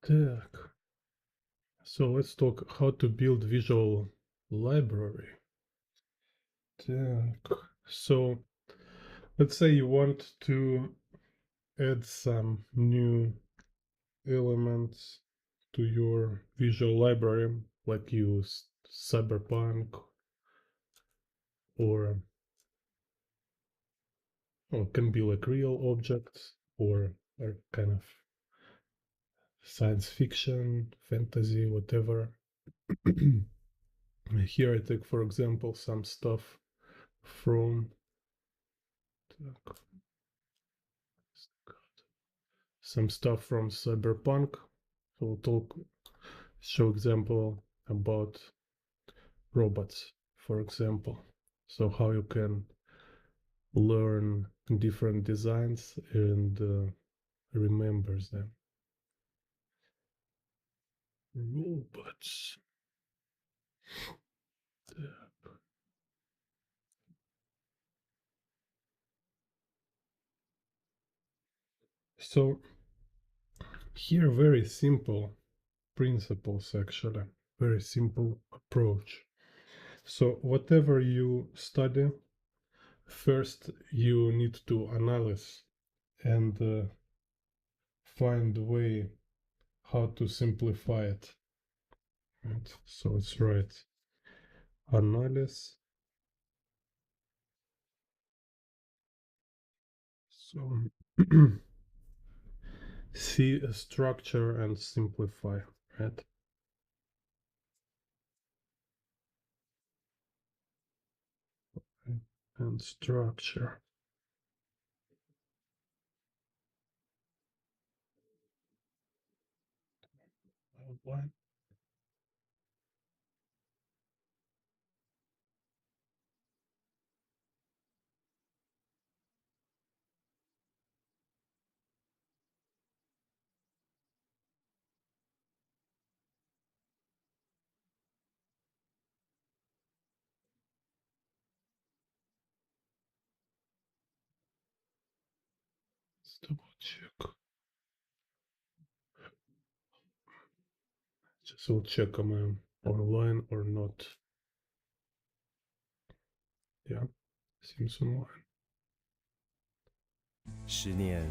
Так. So let's talk how to build visual library. Так. So let's say you want to add some new elements to your visual library, like use cyberpunk or can be like real objects or kind of science fiction, fantasy, whatever. Here I take, for example, some stuff from Cyberpunk. So we'll show example about robots, for example. So how you can learn different designs and remember them. Robots. So here very simple principles actually, very simple approach. So whatever you study, first you need to analyze and find a way how to simplify it. Right? So it's right. Analyze. So see a structure and simplify, right? And structure. Outline. Let's double check. Just will check am I online or not. Yeah, seems online. 十年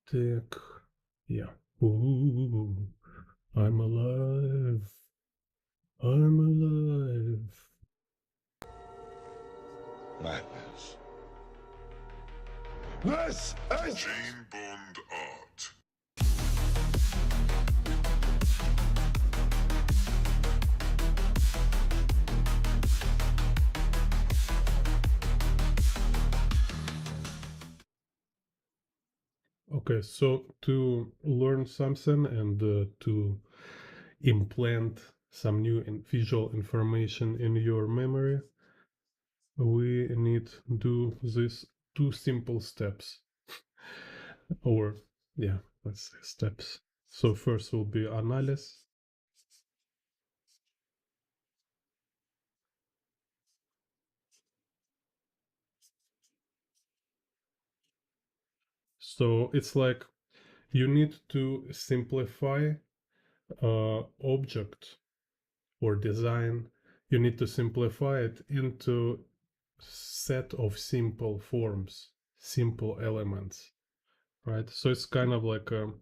Так, yeah. Ooh, I'm alive. I'm alive. Madness. This is Jane Bond art. Okay, so to learn something and to implant some new visual information in your memory, we need to do these two simple steps. Or, yeah, let's say steps. So first will be analysis. So it's like you need to simplify object or design. You need to simplify it into set of simple forms, simple elements, right? So it's kind of like a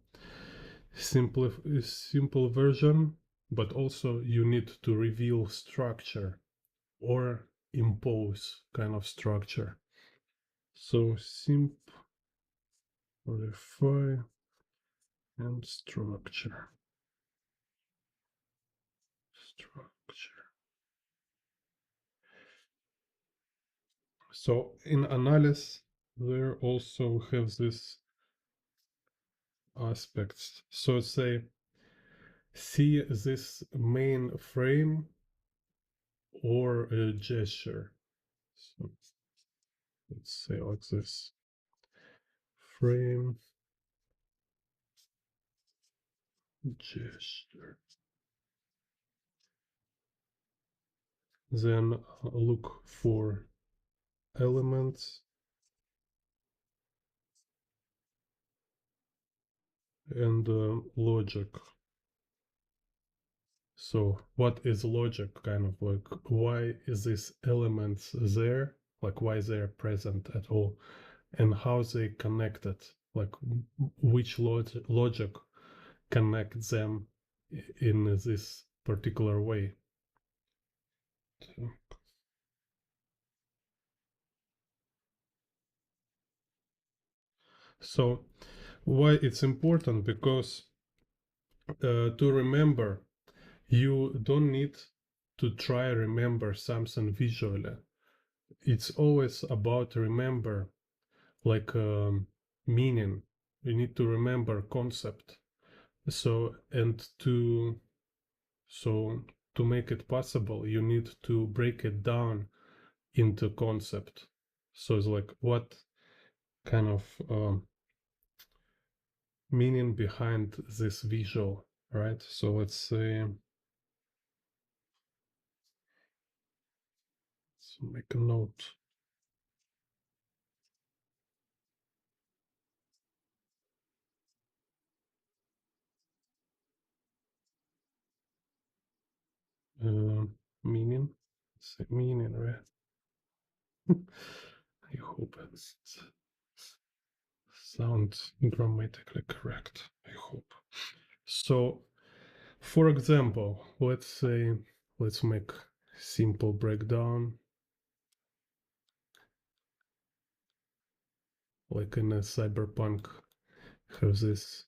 simple version, but also you need to reveal structure or impose kind of structure. So modify and structure. So in analysis, there also have this aspects. So say, see this main frame or a gesture. So let's say like this. Frame, gesture. Then look for elements and logic. So what is logic? Kind of like, why is this elements there? Like why they're present at all? And how they connected? Like which logic connect them in this particular way? So why it's important? Because to remember, you don't need to try remember something visually. It's always about remember like meaning. You need to remember concept. So to make it possible, you need to break it down into concept. So it's like what kind of meaning behind this visual, right? So let's say, let's make a note. Meaning, let's say meaning, right? I hope it sounds grammatically correct. I hope. So, for example, let's make simple breakdown, like in a cyberpunk, have this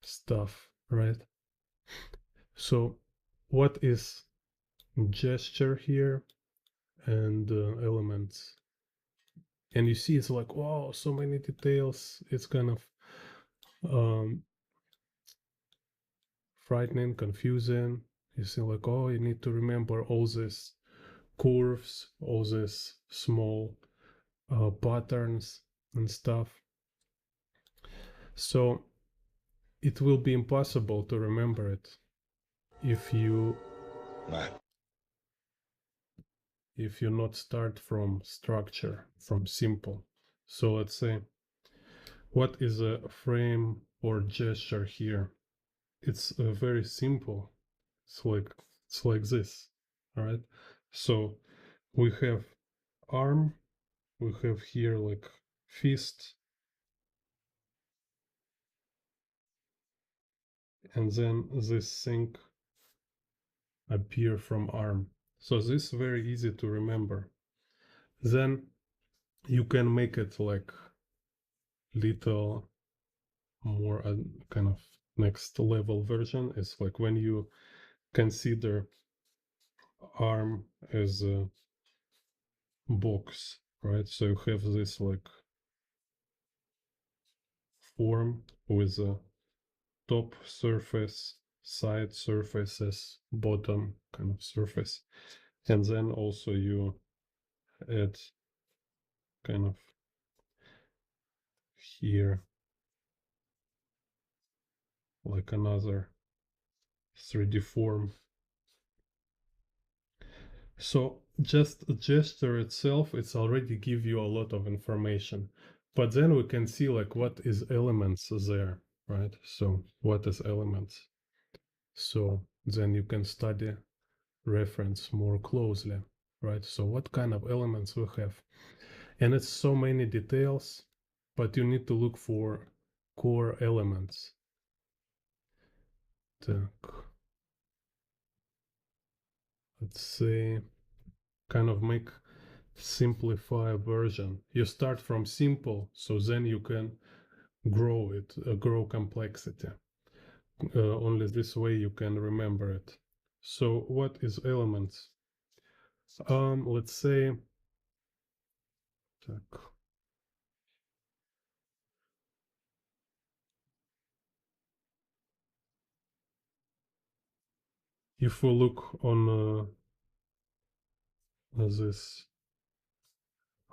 stuff, right? So, what is gesture here and elements? And you see, it's like, wow, so many details. It's kind of frightening, confusing. You see, like, oh, you need to remember all these curves, all these small patterns and stuff. So it will be impossible to remember it if you not start from structure, from simple. So let's say, what is a frame or gesture here? It's very simple. It's like this. All right. So we have arm, we have here like fist, and then this thing appear from arm. So this is very easy to remember. Then you can make it like little more kind of next level version. It's like when you consider arm as a box, right? So you have this like form with a top surface, side surfaces, bottom kind of surface, and then also you add kind of here like another 3D form. So just a gesture itself, it's already give you a lot of information. But then we can see like what is elements there, right? So what is elements? So then you can study reference more closely, right? So what kind of elements we have? And it's so many details, but you need to look for core elements. Let's say kind of make simplify version. You start from simple, so then you can grow it, grow complexity. Only this way you can remember it. So what is elements? Let's say, так, if we look on this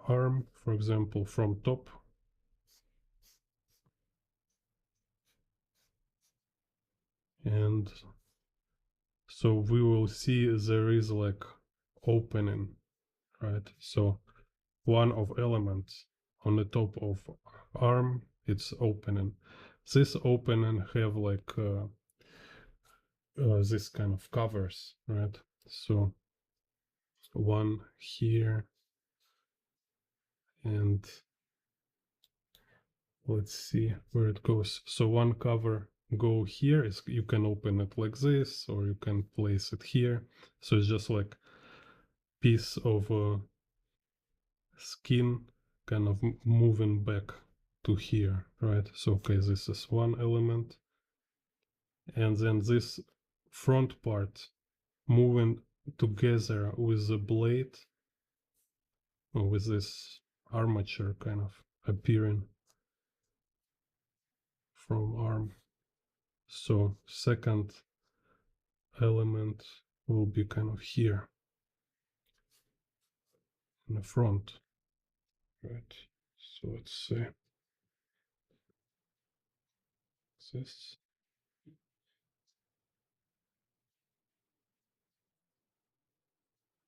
arm, for example, from top, and so we will see there is like opening, right? So one of elements on the top of arm, it's opening. This opening have like this kind of covers, right? So one here, and let's see where it goes. So one cover go here, is you can open it like this, or you can place it here. So it's just like piece of skin kind of moving back to here, right? So okay, this is one element, and then this front part moving together with the blade, or with this armature kind of appearing from arm. So second element will be kind of here in the front, right? So let's say this,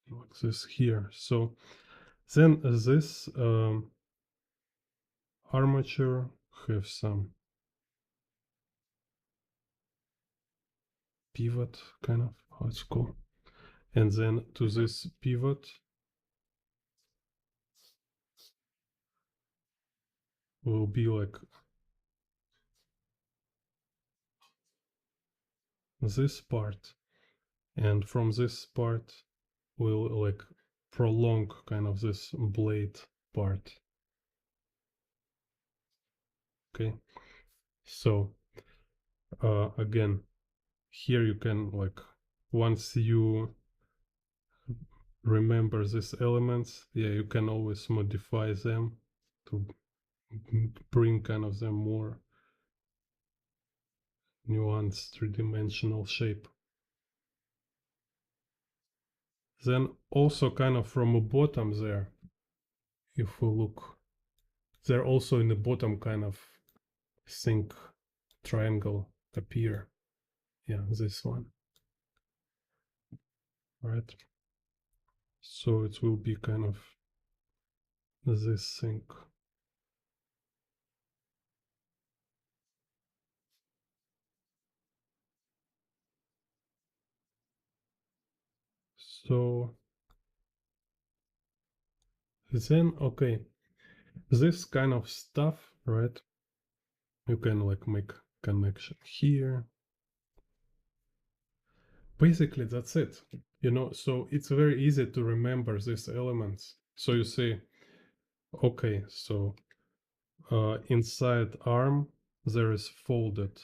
like this here. So then this armature have some pivot, kind of how it's called, and then to this pivot will be like this part, and from this part will like prolong kind of this blade part. Okay, so again, here you can like, once you remember these elements, yeah, you can always modify them to bring kind of them more nuanced three-dimensional shape. Then also kind of from a bottom there, if we look, there also in the bottom kind of think triangle appear. Yeah, this one, right? So it will be kind of this thing. So then, okay, this kind of stuff, right? You can like make connection here. Basically, that's it. You know, so it's very easy to remember these elements. So you say, okay, so inside arm there is folded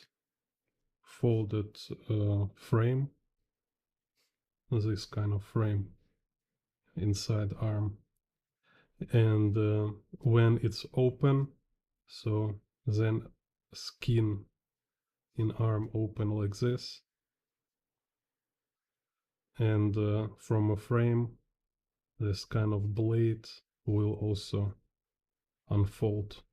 frame, this kind of frame inside arm, and when it's open, so then skin in arm open like this, and from a frame this kind of blade will also unfold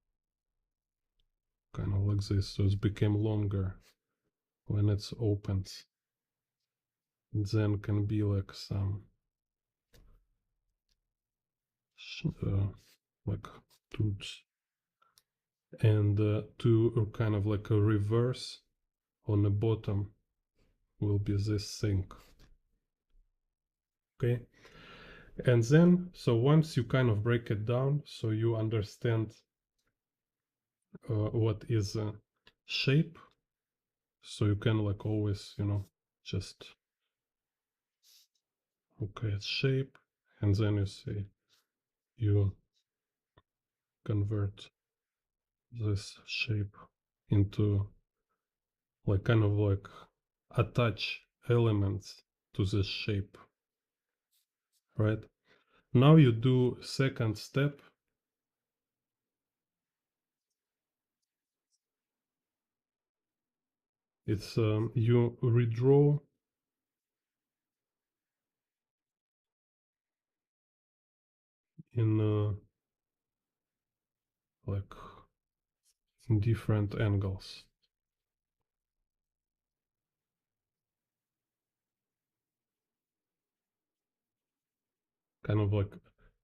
kind of like this, so it became longer when it's opened. Then can be like some like toots, and to kind of like a reverse on the bottom will be this thing. Okay, and then so once you kind of break it down, so you understand what is a shape, so you can like always, you know, just okay, it's shape, and then you say you convert this shape into like kind of like attach elements to this shape, right? Now you do second step. It's you redraw in like different angles. Kind of like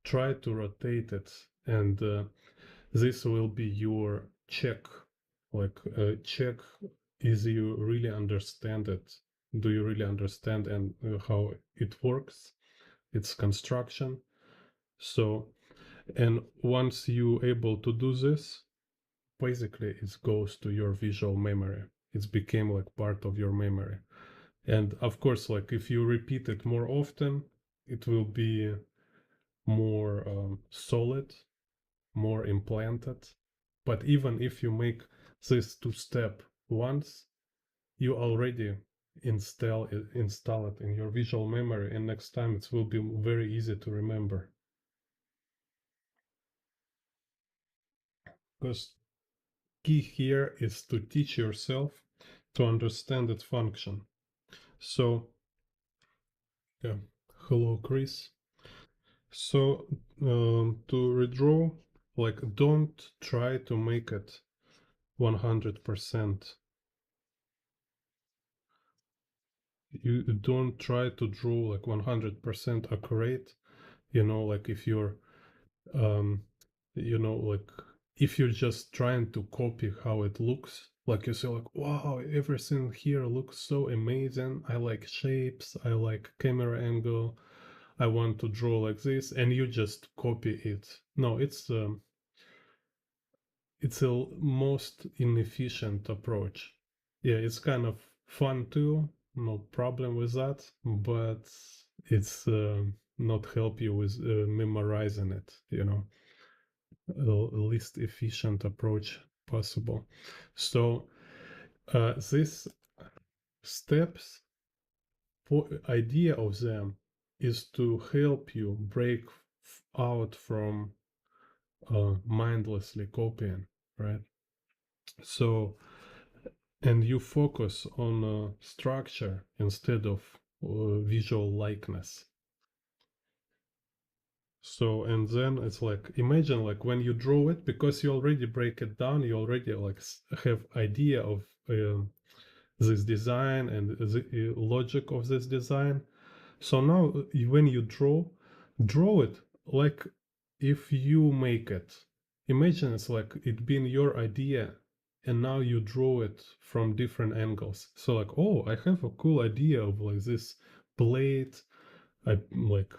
try to rotate it, and this will be your check. Like check, is you really understand it? Do you really understand and how it works? Its construction. So, and once you able to do this, basically it goes to your visual memory. It's became like part of your memory. And of course, like if you repeat it more often, it will be more solid, more implanted. But even if you make this two step once, you already install it in your visual memory, and next time it will be very easy to remember. Because key here is to teach yourself to understand its function. So, yeah, hello, Chris. So, to redraw, like, don't try to make it 100%. You don't try to draw like 100% accurate. You know, like if you're, um, like if you're just trying to copy how it looks, like you say, like, wow, everything here looks so amazing. I like shapes. I like camera angle. I want to draw like this, and you just copy it. No, it's a most inefficient approach. Yeah, it's kind of fun too, no problem with that, but it's not help you with memorizing it, least efficient approach possible. So these steps, for idea of them is to help you break out from mindlessly copying, right? So, and you focus on structure instead of visual likeness. So, and then it's like, imagine like when you draw it, because you already break it down, you already like have idea of this design and the logic of this design. So now when you draw it like if you make it. Imagine it's like it being your idea and now you draw it from different angles. So like, oh, I have a cool idea of like this blade, I like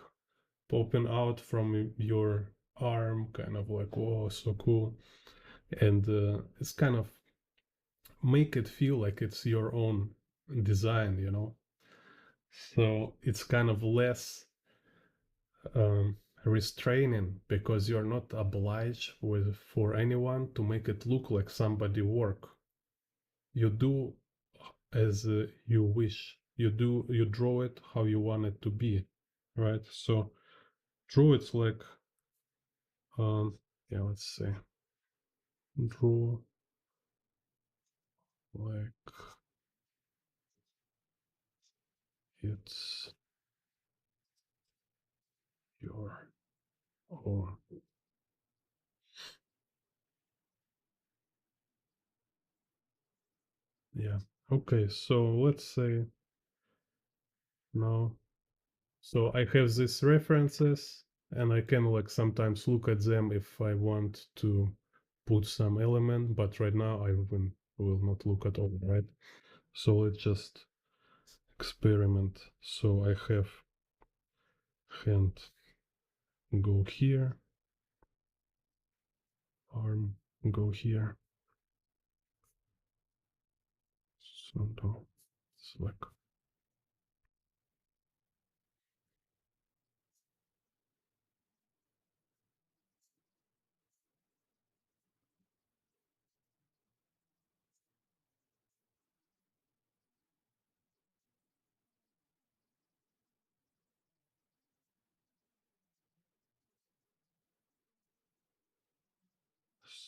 popping out from your arm, kind of like, whoa, so cool. And it's kind of make it feel like it's your own design. So it's kind of less restraining because you're not obliged for anyone to make it look like somebody work. You do as you wish. You draw it how you want it to be, right? So draw it's like yeah, let's say draw like it's your own. Yeah. Okay, so let's say now, so I have these references and I can like sometimes look at them if I want to put some element, but right now I will not look at all, right? So let's just experiment. So I have hand go here, arm go here. So no, select.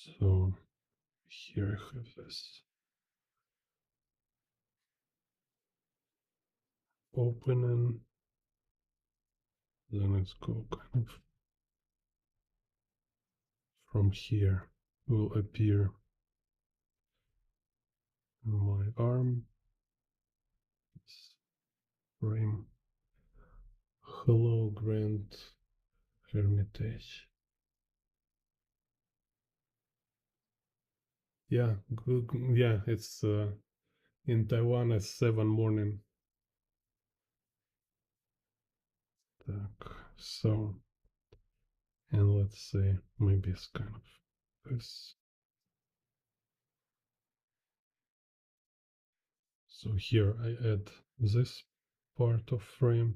So here I have this opening, then let's go kind of from here will appear my arm, frame. Hello, Grand Hermitage. Yeah, good. Yeah, it's in Taiwan at 7 morning. Так, so, and let's say maybe it's kind of this. So here I add this part of frame,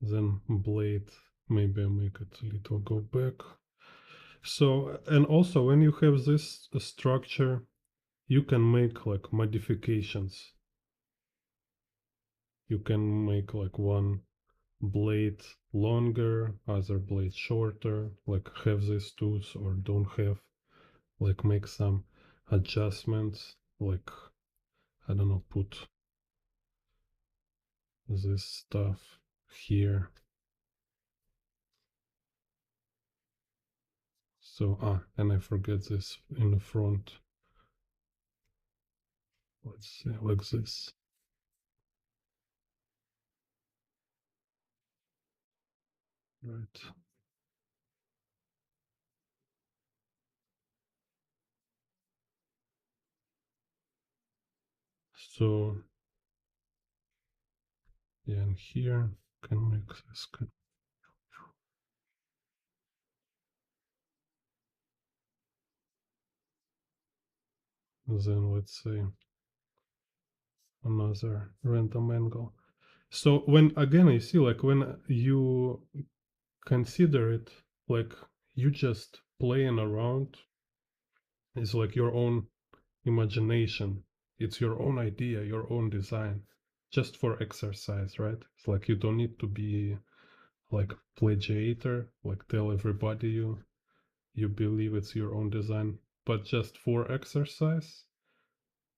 then blade, maybe I make it a little go back. So, and also when you have this structure, you can make like modifications. You can make like one blade longer, other blade shorter, like have these tools or don't have, like make some adjustments, like I don't know, put this stuff here. So, and I forget this in the front. Let's see, like this. Right. So, yeah, and here can make this. Then let's say another random angle. So when again you see like when you consider it like you just playing around, it's like your own imagination. It's your own idea, your own design, just for exercise, right? It's like you don't need to be like plagiator, like tell everybody you believe it's your own design, but just for exercise,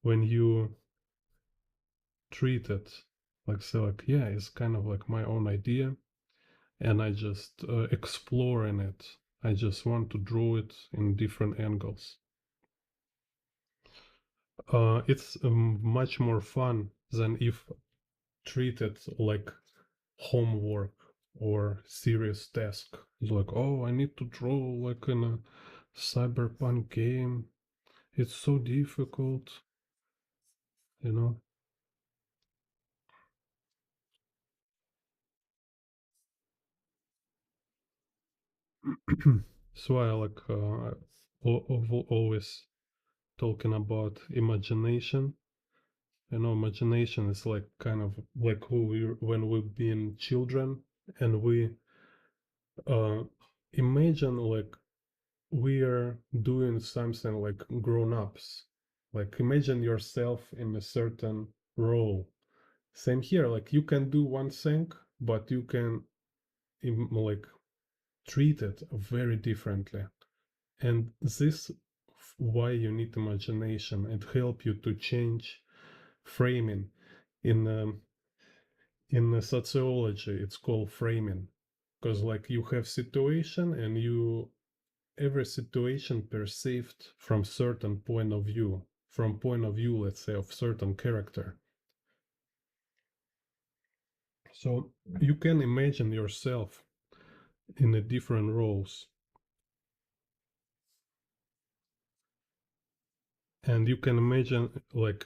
when you treat it like say like yeah, it's kind of like my own idea, and I just explore in it. I just want to draw it in different angles. It's much more fun than if treated like homework or serious task. It's like, oh, I need to draw like in a cyberpunk game. It's so difficult, you know. So I like always talking about imagination. You know, imagination is like kind of like who we when we've been children and we uh, imagine like we are doing something like grown-ups. Like imagine yourself in a certain role. Same here, like you can do one thing, but you can like treat it very differently. And this why you need imagination and help you to change framing in sociology. It's called framing because like you have situation and you every situation perceived from certain point of view, from point of view, let's say, of certain character. So you can imagine yourself in the different roles, and you can imagine like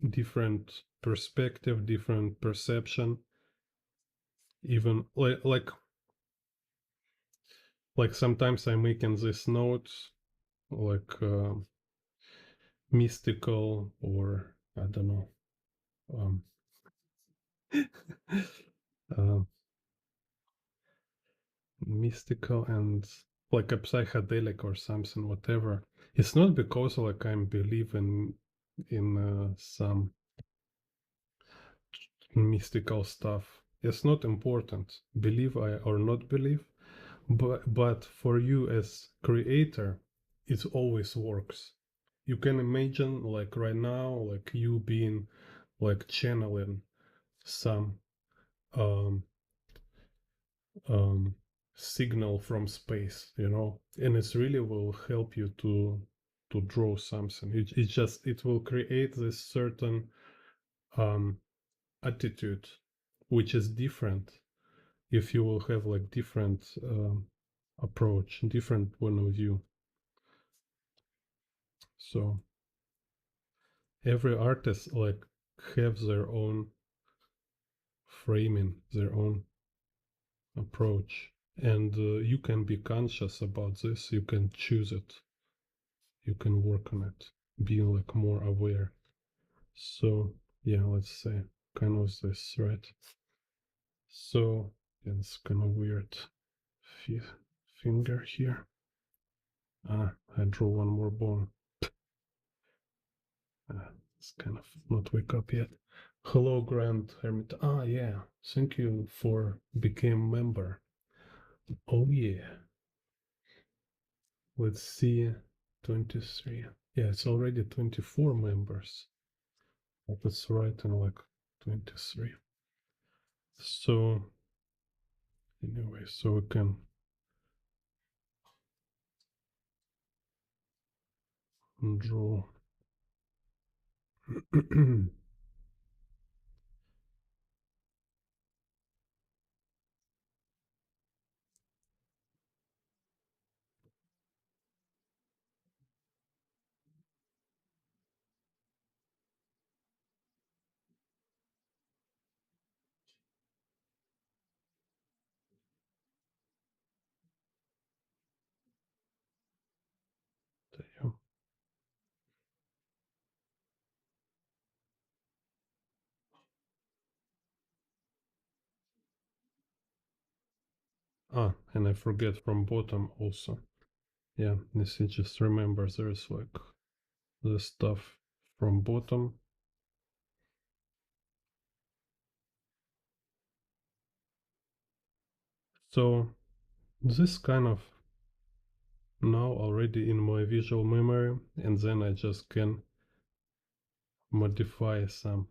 different perspective, different perception, even like sometimes I'm making these notes like mystical or I don't know um, uh, mystical and like a psychedelic or something, whatever. It's not because like I'm believing in some mystical stuff. It's not important, believe I or not believe. but for you as creator, it always works. You can imagine like right now, like you being like channeling some um um signal from space, you know, and it really will help you to draw something. It just it will create this certain um attitude which is different if you will have like different approach, different point of view. So every artist like have their own framing, their own approach, and you can be conscious about this. You can choose it. You can work on it, being like more aware. So yeah, let's say kind of this, right? So yeah, it's kind of weird finger here. I draw one more bone. It's kind of not wake up yet. Hello, Grand Hermit. Yeah. Thank you for became member. Oh yeah. Let's see. 23. Yeah, it's already 24 members. That's right, in like 23. So anyway, so we can draw. And I forget from bottom also. Yeah, this is just remember there's like the stuff from bottom. So this kind of now already in my visual memory, and then I just can modify some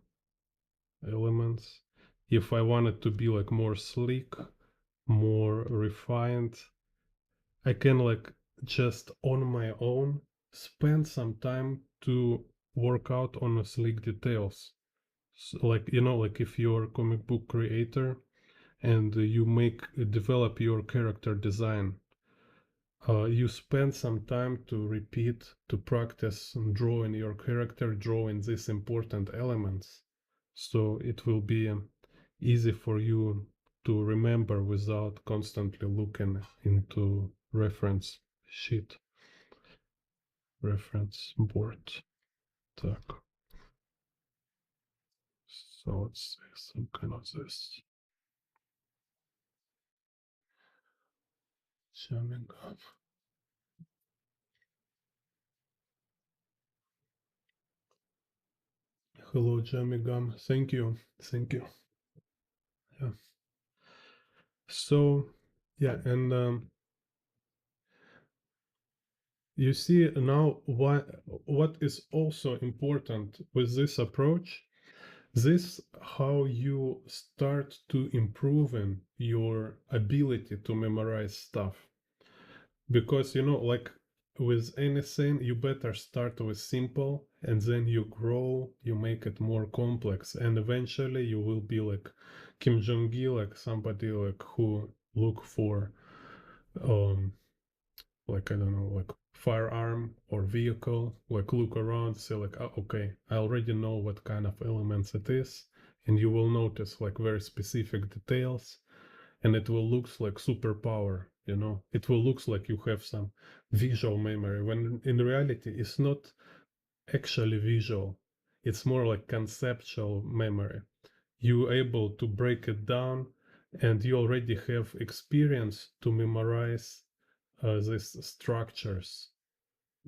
elements. If I want it to be like more sleek, more refined, I can like just on my own spend some time to work out on the sleek details. So like, you know, like if you're a comic book creator and you develop your character design, you spend some time to repeat, to practice drawing your character, drawing these important elements. So it will be easy for you to remember without constantly looking into reference sheet, reference board. Так. So let's say some kind of this. Summing up. Hello, Jamigam. Thank you. Thank you. Yeah. So, yeah, and you see now what is also important with this approach. This how you start to improving your ability to memorize stuff. Because you know, like with anything, you better start with simple and then you grow, you make it more complex, and eventually you will be like Kim Jong-il, like somebody like who look for like I don't know, like firearm or vehicle, like look around, say like, oh, okay, I already know what kind of elements it is, and you will notice like very specific details, and it will looks like superpower, you know, it will looks like you have some visual memory when in reality it's not actually visual, it's more like conceptual memory. You able to break it down and you already have experience to memorize these structures.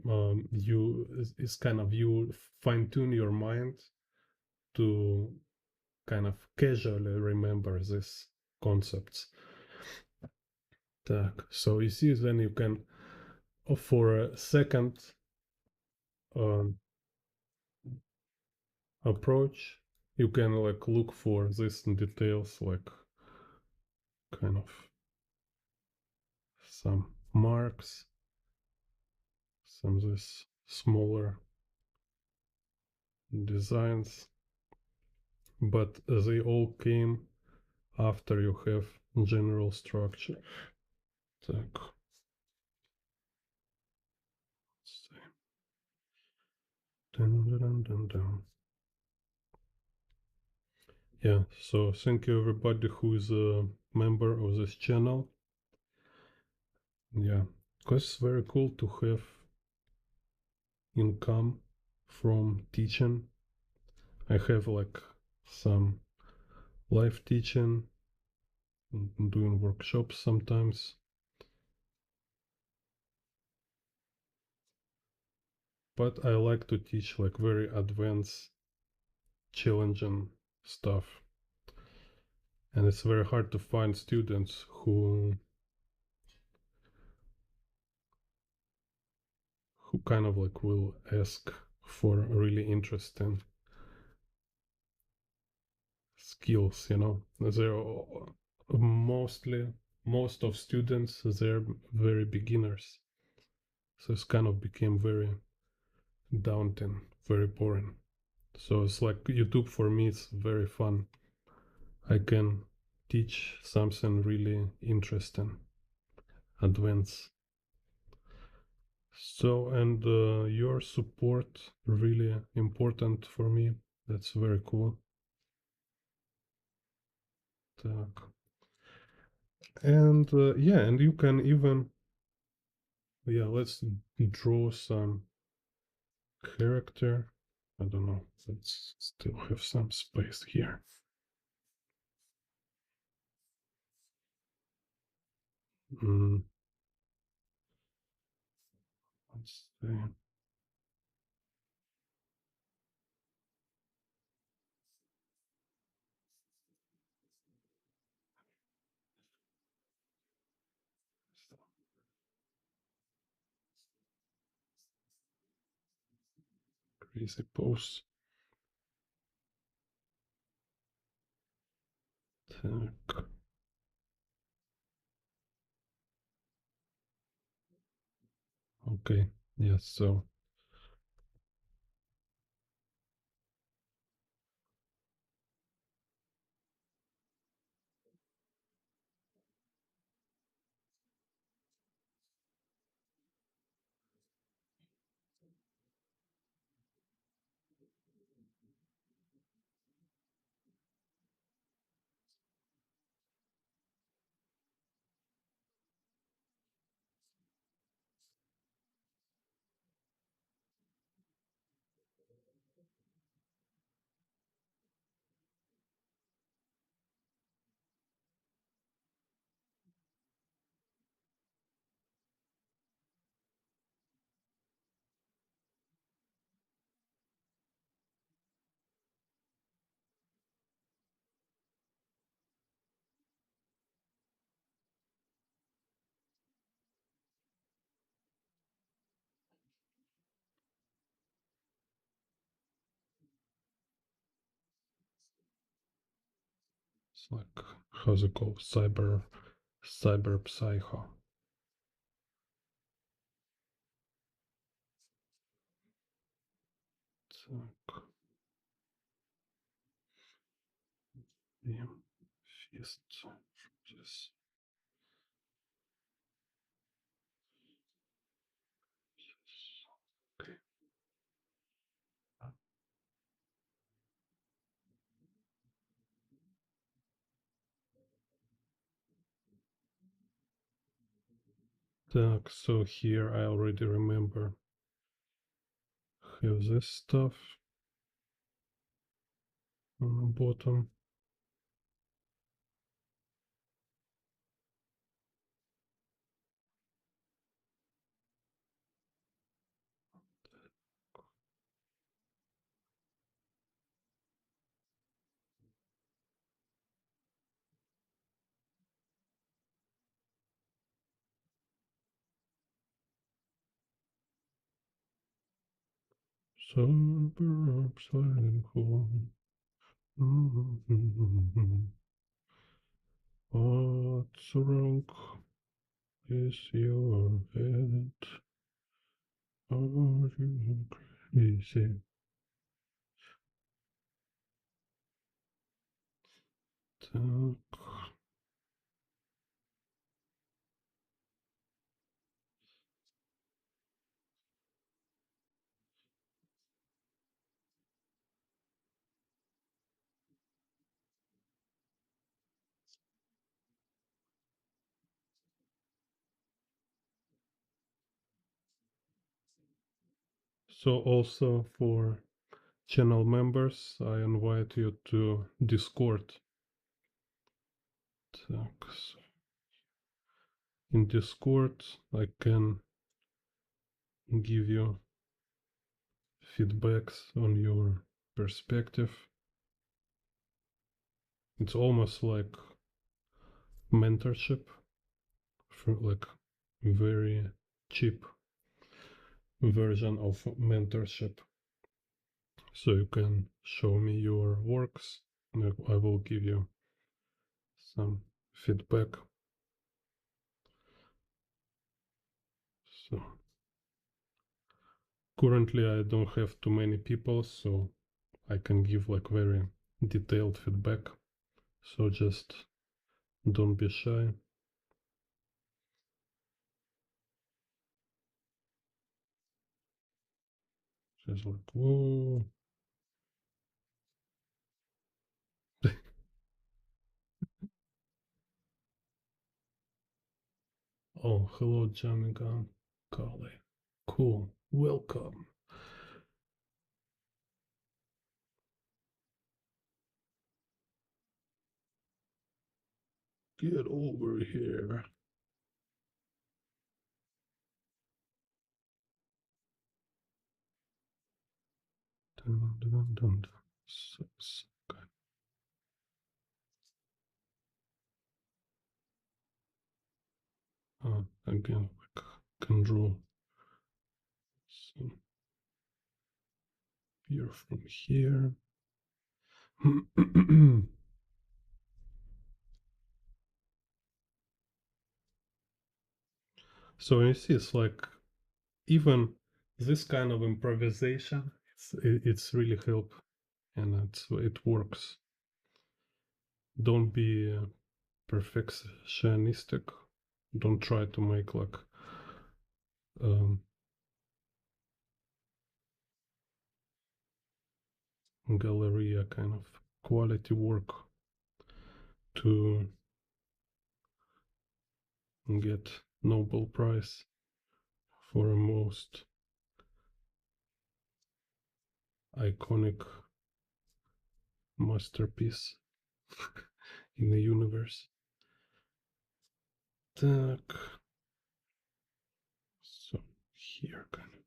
You is kind of you fine tune your mind to kind of casually remember these concepts. Так, so you see, then you can, for a second um, approach, you can like look for these details, like kind of some marks, some this smaller designs, but they all came after you have general structure. Так. Let's see. Dun, dun, dun, dun. Yeah, so thank you everybody who is a member of this channel. Yeah, because it's very cool to have income from teaching. I have like some live teaching, doing workshops sometimes, but I like to teach like very advanced, challenging stuff. And it's very hard to find students who kind of like will ask for really interesting skills, you know. They're mostly, most of students, they're very beginners. So it's kind of became very daunting, very boring. So it's like YouTube for me, it's very fun. I can teach something really interesting, advanced. So, and your support really important for me. That's very cool. Так. And yeah, and you can even, yeah, let's draw some character. I don't know, let's still have some space here. Mm, let's see. Crazy pose. Так. Okay, yes, so it's like, how's it called? Cyber psycho. Так. Yeah. Fist. Yes. Okay. Так, so here I already remember have this stuff on the bottom. Somber upside home. What's wrong is your head? Are you crazy? Так. So also for channel members, I invite you to Discord. Так, so in Discord, I can give you feedbacks on your perspective. It's almost like mentorship, for like very cheap version of mentorship. So you can show me your works, and I will give you some feedback. So currently I don't have too many people, so I can give like very detailed feedback. So just don't be shy. She's like, whoa. Oh, hello, Jamigan Kali. Cool. Welcome. Get over here. Dun, dun, dun, dun. So, good. Again, we can draw some beer from here. So you see, it's like even this kind of improvisation, it's really help, and it works. Don't be perfectionistic. Don't try to make like Galleria kind of quality work to get Nobel Prize for a most iconic masterpiece in the universe. Так. So here kind of.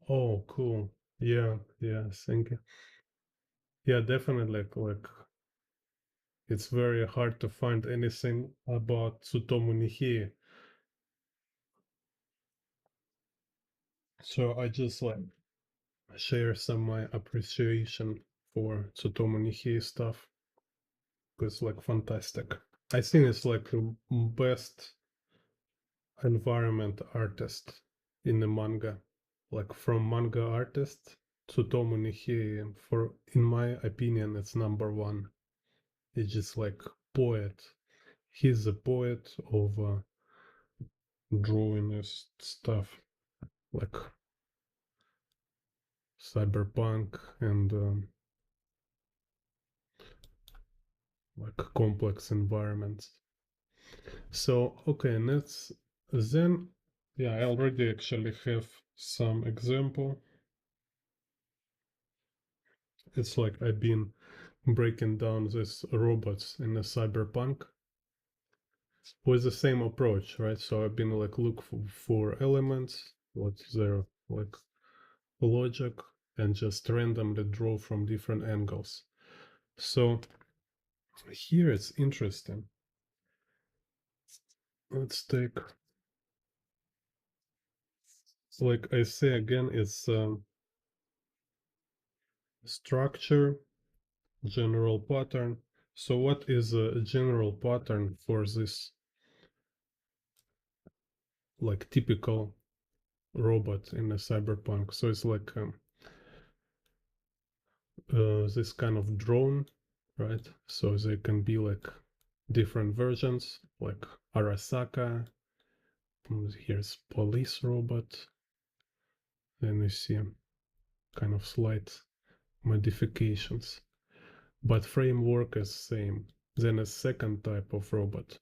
Oh, cool. Yeah, yeah, thank you. Yeah, definitely. Like it's very hard to find anything about Tsutomu Nihei. So I just like share some my appreciation for Tsutomu Nihei stuff. It's like fantastic. I think it's like the best environment artist in the manga. Like from manga artist, Tsutomu Nihei, for in my opinion, it's number one. He's just like poet. He's a poet of drawing stuff. Like cyberpunk and like complex environments. So okay, let's then, yeah, I already actually have some example. It's like I've been breaking down these robots in the cyberpunk with the same approach, right? So I've been like look for elements, what's their like logic, and just randomly draw from different angles. So here it's interesting. Let's take, like I say again, it's structure, general pattern. So what is a general pattern for this like typical robot in a cyberpunk? So it's like this kind of drone, right? So they can be like different versions, like Arasaka. Here's police robot. Then you see kind of slight modifications, but framework is same. Then a second type of robot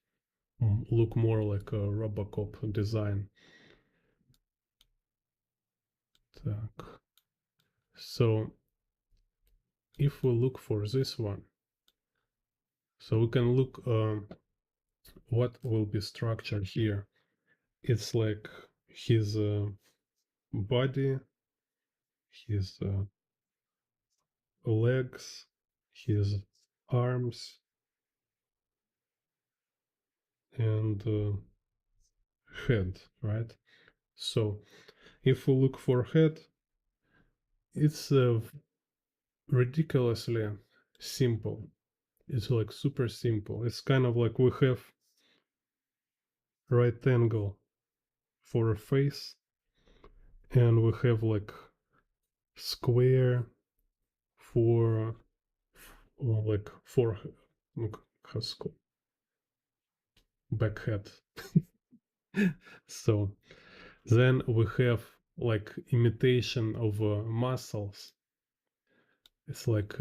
look more like a Robocop design. Так. So if we look for this one, so we can look what will be structured here. It's like his body, his legs, his arms, and head, right? So if we look for head, it's ridiculously simple. It's like super simple. It's kind of like we have right angle for a face, and we have like square for like forehead, like back head. So then we have like imitation of muscles. It's like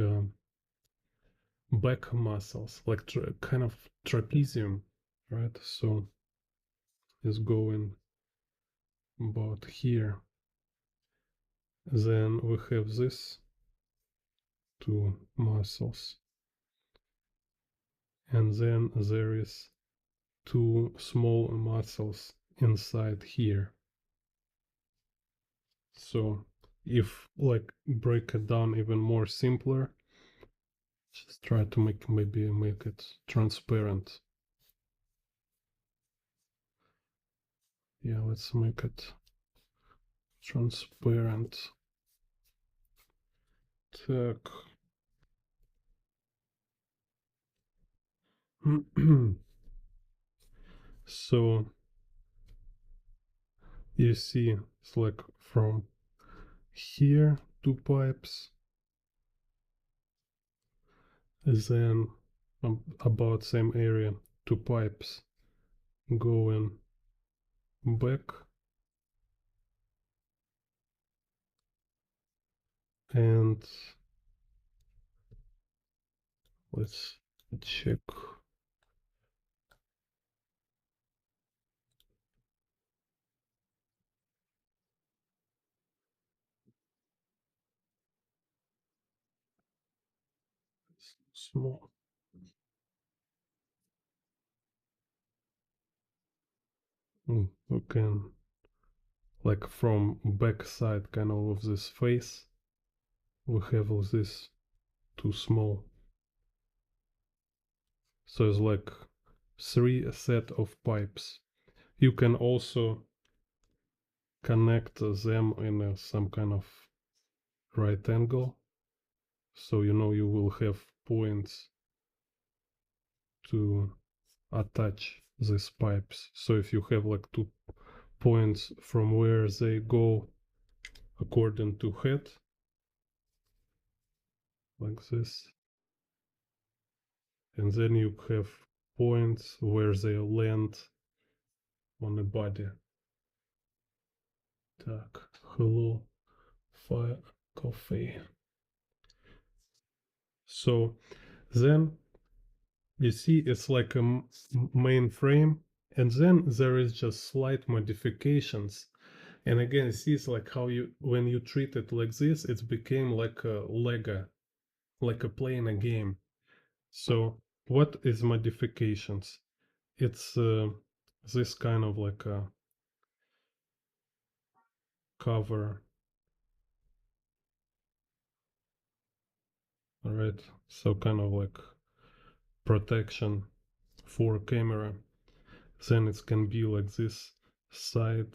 back muscles, like kind of trapezium, right? So it's going about here. Then we have this two muscles, and then there is two small muscles inside here. So if like break it down even more simpler, just try to maybe make it transparent. Yeah, let's make it transparent. Так. So you see it's like from here two pipes, then about same area two pipes going back, and let's check. Small. We can like from back side kind of this face we have all this too small, so it's like three set of pipes. You can also connect them in some kind of right angle, so you know you will have points to attach these pipes. So if you have like two points from where they go according to head, like this, and then you have points where they land on the body. Так, hello, fire coffee. So then you see it's like a mainframe, and then there is just slight modifications. And again, you see it's like how you when you treat it like this, it became like a Lego, like a playing a game. So what is modifications? It's this kind of like a cover, all right? So kind of like protection for camera. Then it can be like this side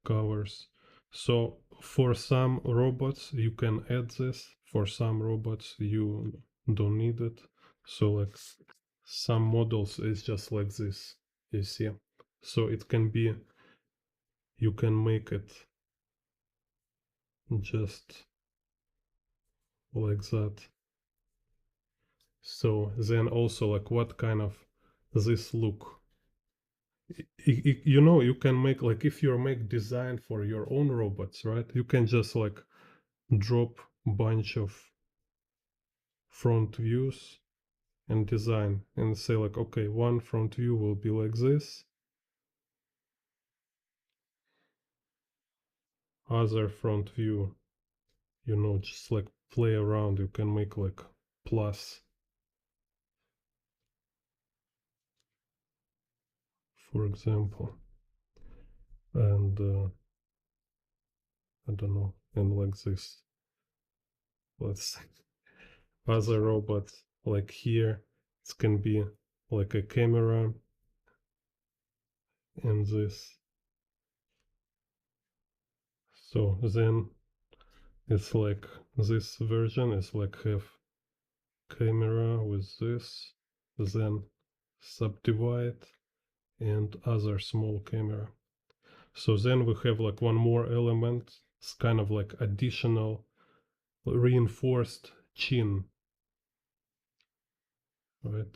covers. So for some robots you can add this, for some robots you don't need it. So like some models is just like this, you see. So it can be, you can make it just like that. So then also like what kind of this look, you know, you can make like if you make design for your own robots, right? You can just like drop bunch of front views and design and say like, okay, one front view will be like this, other front view, you know, just like play around. You can make like plus, for example, and I don't know, and like this. Let's other robots like here, it can be like a camera and this. So then it's like this version is like have camera with this, then subdivide and other small camera. So then we have like one more element. It's kind of like additional reinforced chin, right?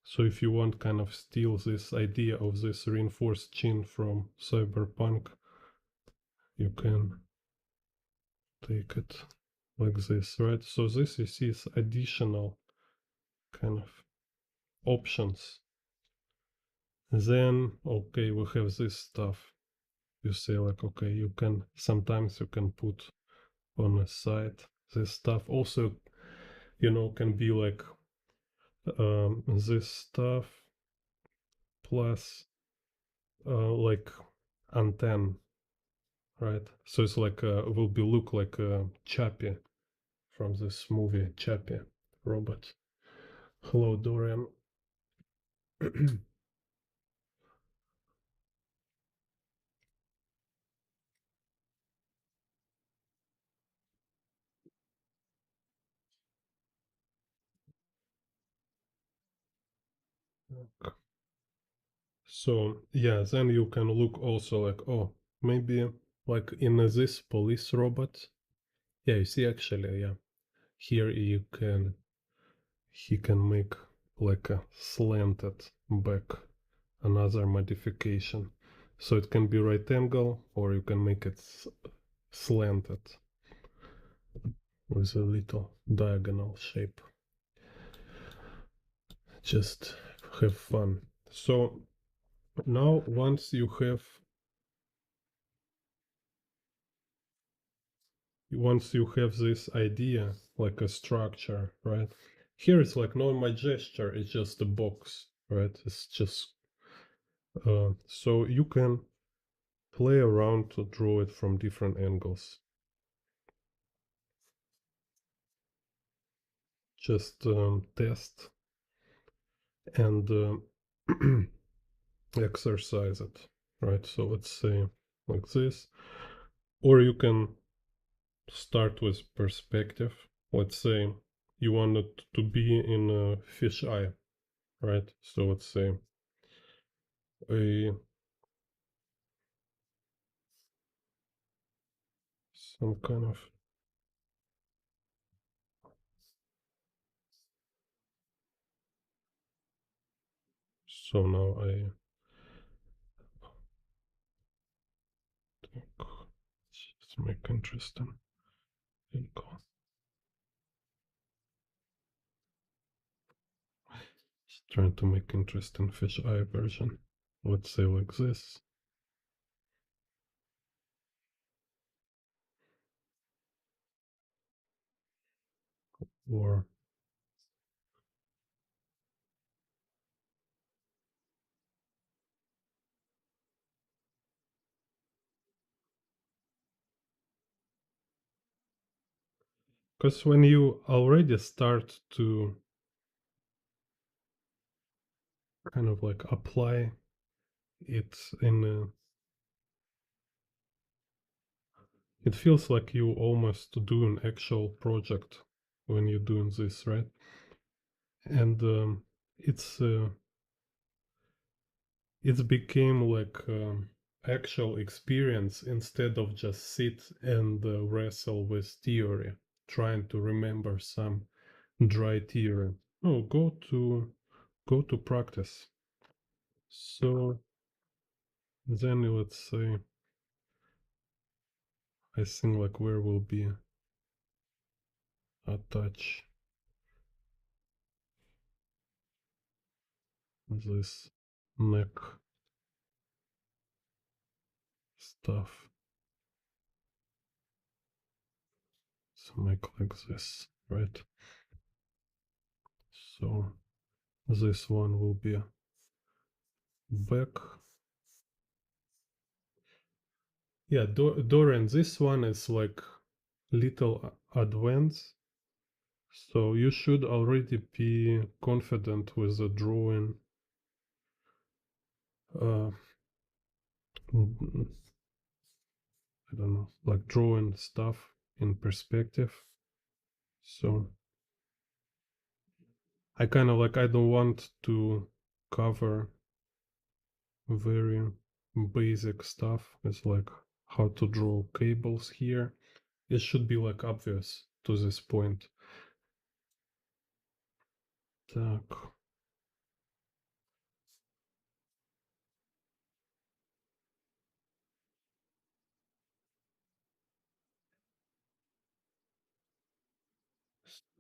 So if you want kind of steal this idea of this reinforced chin from Cyberpunk, you can take it like this, right? So this you see is additional kind of options. Then okay, we have this stuff. You say like, okay, you can sometimes you can put on a side this stuff. Also, you know, can be like this stuff plus like antenna, right? So it's like will be look like a Chappie from this movie Chappie robot. Hello, Dorian. So yeah, then you can look also like, oh, maybe like in this police robot. Yeah, you see actually, yeah. Here you can, he can make like a slanted back, another modification. So it can be right angle or you can make it slanted with a little diagonal shape. Just have fun. So now once you have this idea like a structure, right? Here it's like no my gesture, it's just a box, right? It's just so you can play around to draw it from different angles. Just test and exercise it, right? So let's say like this, or you can start with perspective. Let's say you want it to be in a fish eye, right? So let's say a some kind of so now I think let's make interesting. Info. Just trying to make interesting fisheye version. Let's say like this. Or because when you already start to kind of like apply it in a, it feels like you almost do an actual project when you're doing this, right? And it's became like actual experience instead of just sit and wrestle with theory, trying to remember some dry theory. Oh, go to practice. So then let's say I think like where will be attach this neck stuff. So make like this, right? So this one will be back. Yeah, Dorian, this one is like little advanced. So you should already be confident with the drawing. I don't know, like drawing stuff in perspective. So I kind of like, I don't want to cover very basic stuff. It's like how to draw cables here. It should be like obvious to this point. Так.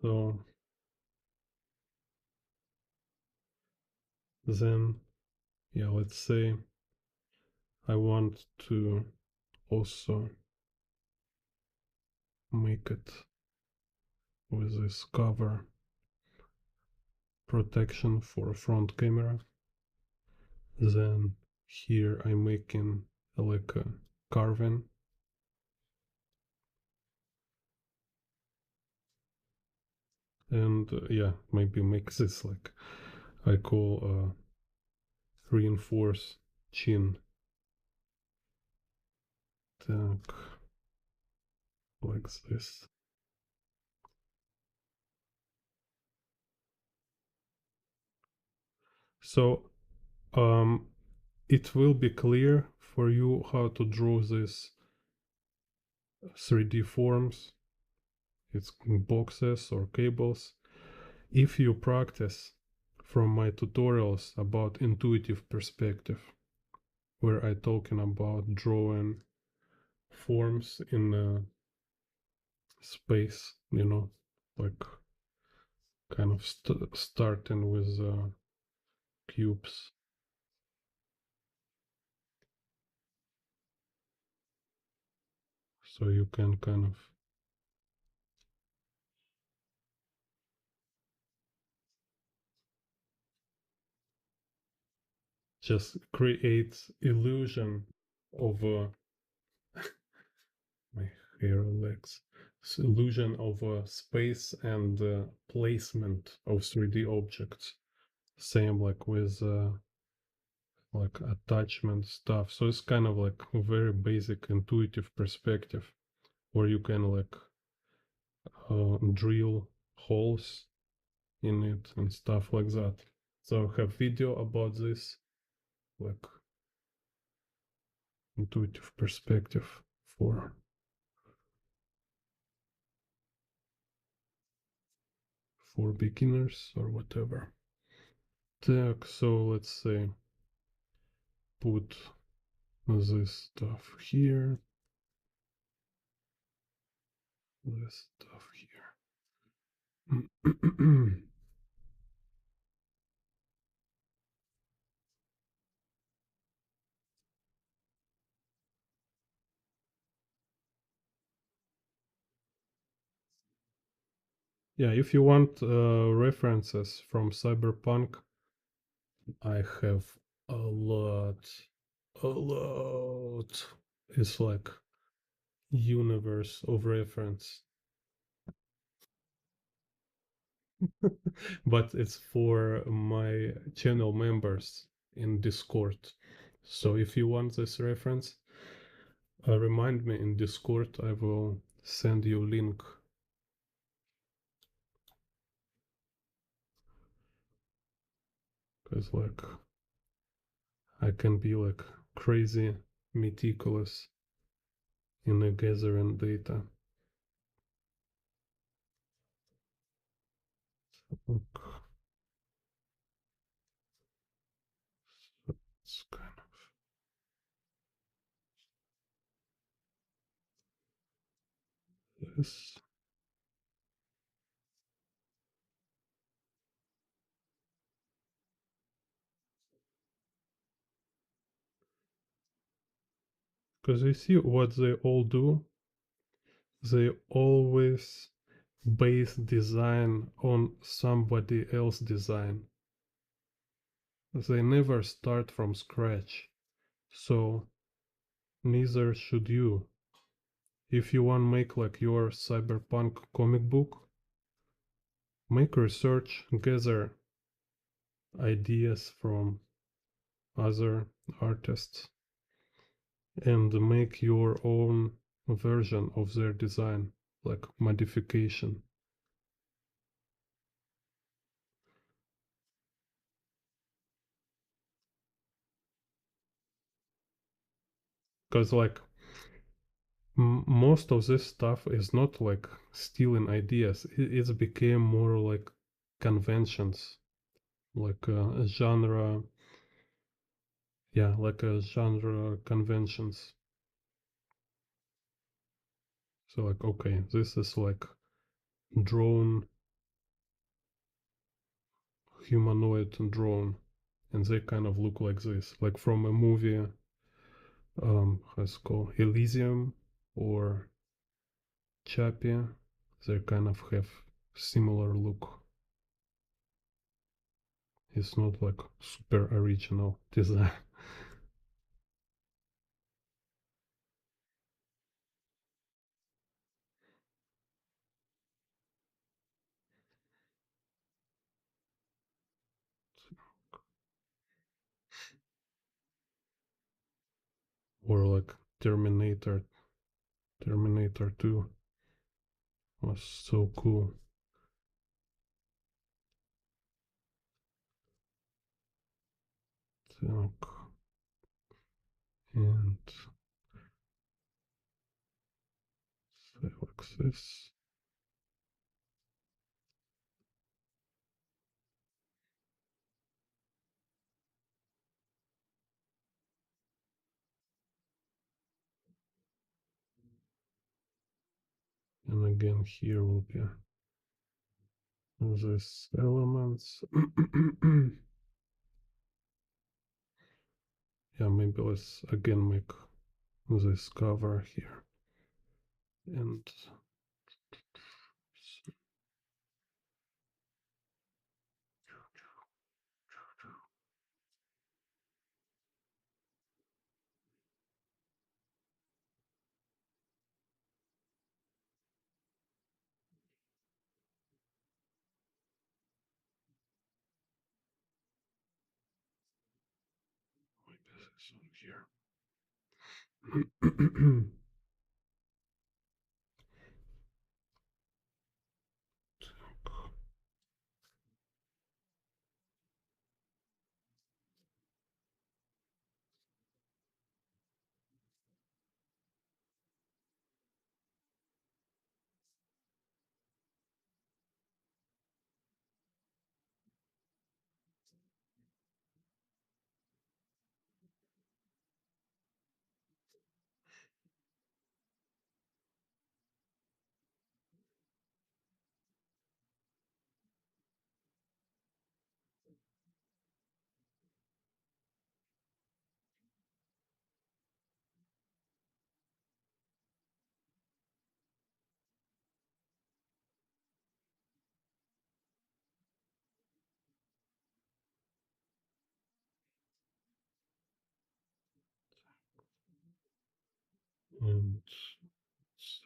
So then, yeah, let's say I want to also make it with this cover protection for front camera. Then here I'm making like a carving. And yeah, maybe make this like I call reinforce chin. Так, like this. So it will be clear for you how to draw these 3D forms. It's boxes or cables. If you practice from my tutorials about intuitive perspective, where I talking about drawing forms in space, you know, like kind of starting with cubes. So you can kind of just create illusion of my hair legs illusion of space and placement of 3D objects. Same like with like attachment stuff. So it's kind of like a very basic intuitive perspective where you can like drill holes in it and stuff like that. So I have video about this, like intuitive perspective for beginners or whatever. Так, so let's say put this stuff here. this stuff here. Yeah, if you want references from Cyberpunk, I have a lot. A lot. It's like universe of reference. But it's for my channel members in Discord. So if you want this reference, remind me in Discord. I will send you link. Because like I can be like crazy meticulous in the gathering data. Look, it's kind of this. Because you see what they all do? They always base design on somebody else's design. They never start from scratch. So neither should you. If you want to make like your cyberpunk comic book, make research, gather ideas from other artists, and make your own version of their design, like modification. Because like most of this stuff is not like stealing ideas. It became more like conventions, like a genre. Yeah, like a genre conventions. So like, okay, this is like drone, humanoid drone, and they kind of look like this, like from a movie. How's it called, Elysium or Chappie. They kind of have similar look. It's not like super original design. Or like Terminator. Terminator 2 was so cool. So, and like this. And again here will be these elements. Yeah, maybe let's again make this cover here. And maybe this one here.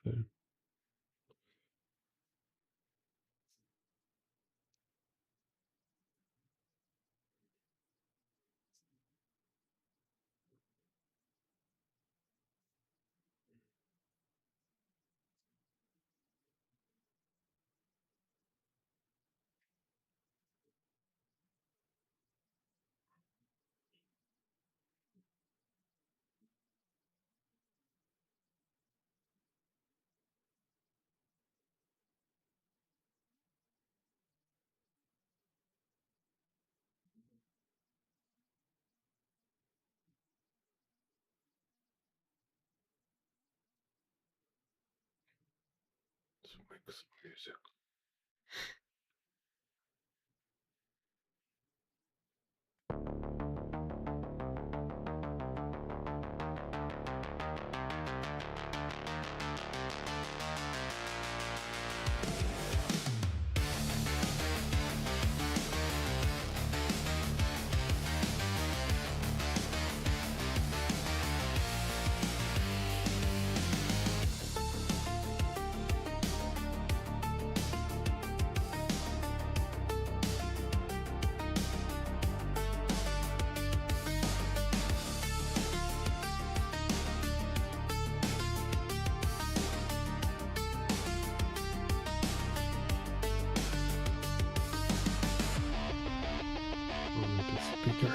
So, let's make some music. Speaker.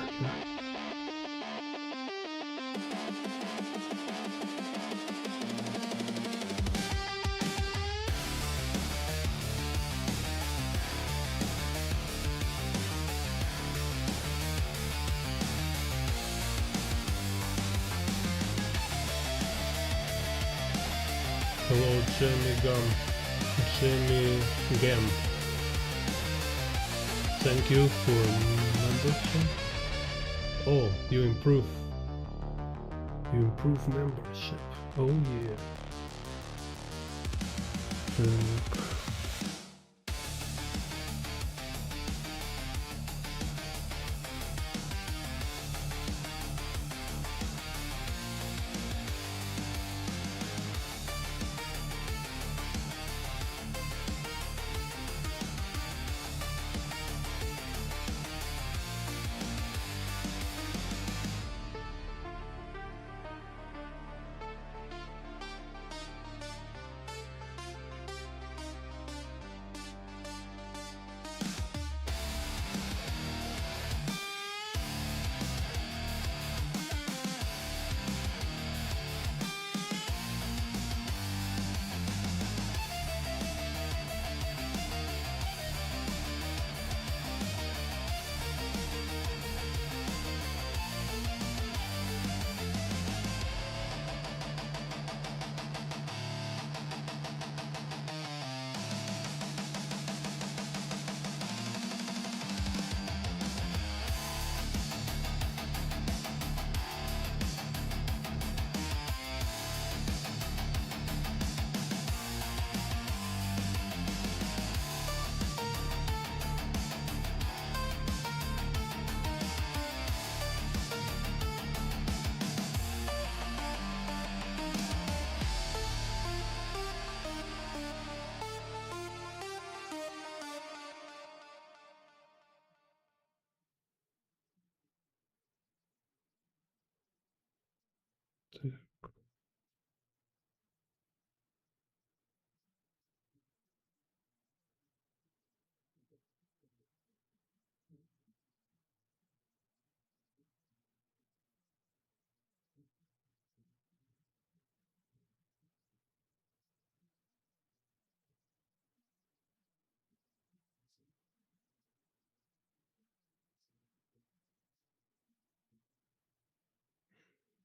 Hello, Jamie Gam. Thank you for membership. Oh, you improve membership. Oh yeah.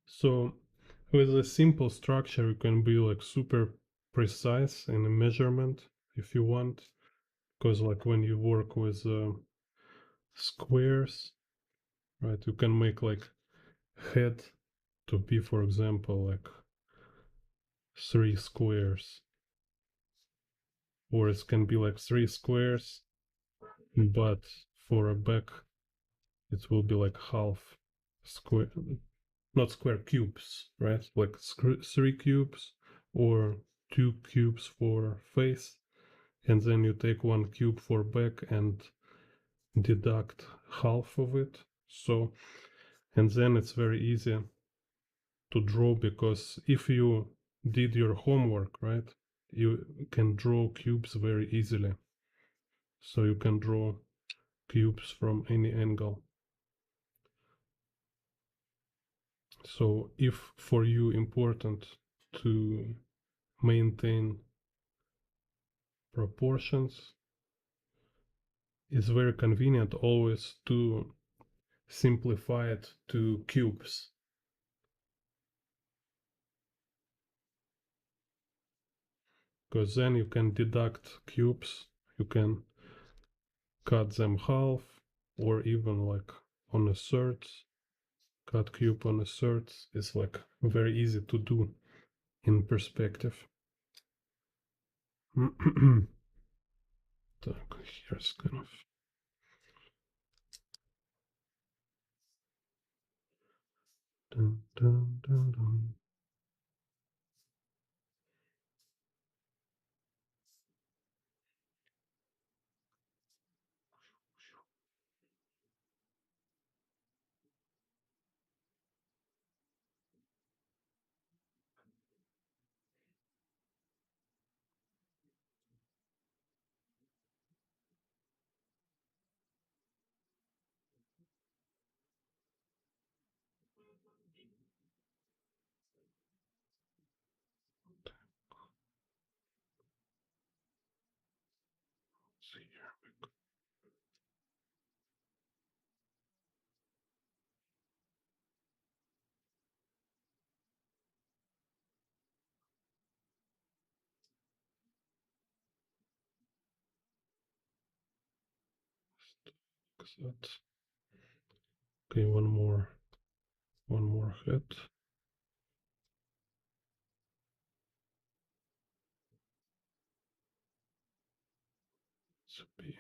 So with a simple structure, you can be like super precise in a measurement if you want, because like when you work with squares, right, you can make like head to be, for example, like 3 squares, or it can be like 3 squares, but for a back it will be like half square, not square, cubes, right? Like 3 cubes or 2 cubes for face, and then you take 1 cube for back and deduct half of it. So, and then it's very easy to draw, because if you did your homework, right, you can draw cubes very easily. So you can draw cubes from any angle. So if for you important to maintain proportions, it's very convenient always to simplify it to cubes. Because then you can deduct cubes, you can cut them half, or even like on a third, cut cube on a third. It's like very easy to do in perspective. Так, here's kind of dun, dun, dun, dun. See here. Like that. Okay, one more head. Should be.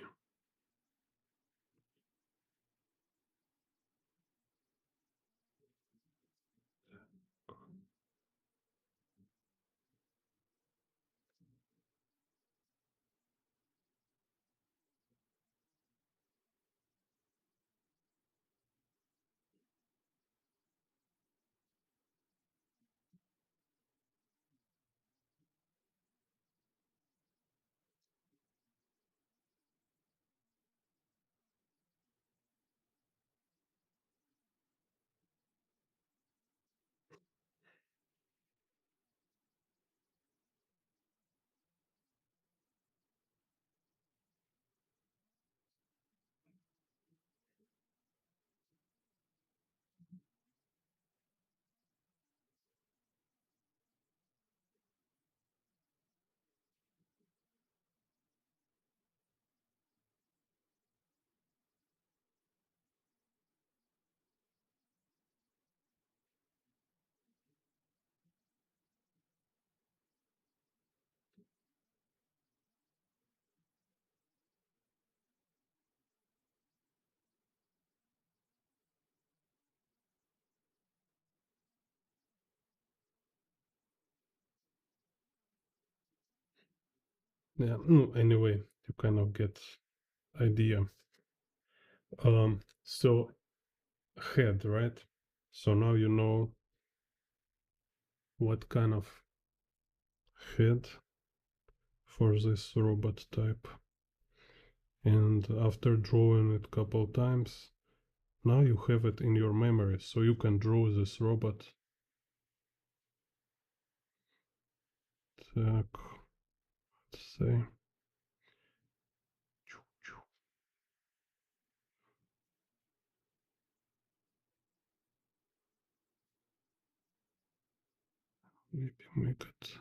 Yeah, anyway, you kind of get idea. So head, right? So now you know what kind of head for this robot type. And after drawing it a couple times, now you have it in your memory, so you can draw this robot. Так, let's say. Maybe make it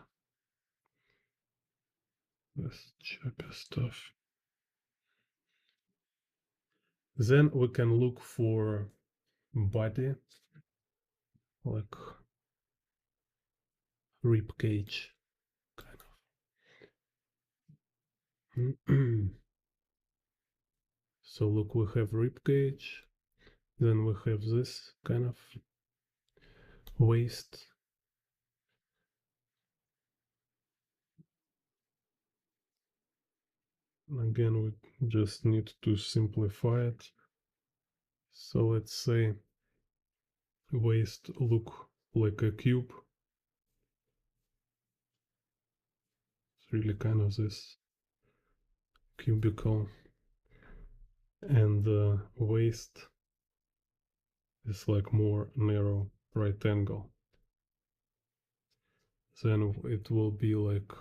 less choppy stuff. Then we can look for body, like rib cage, kind of. So look, we have rib cage, then we have this kind of waist. Again, we just need to simplify it. So let's say waist look like a cube. It's really kind of this cubical, and the waist is like more narrow right angle. Then it will be like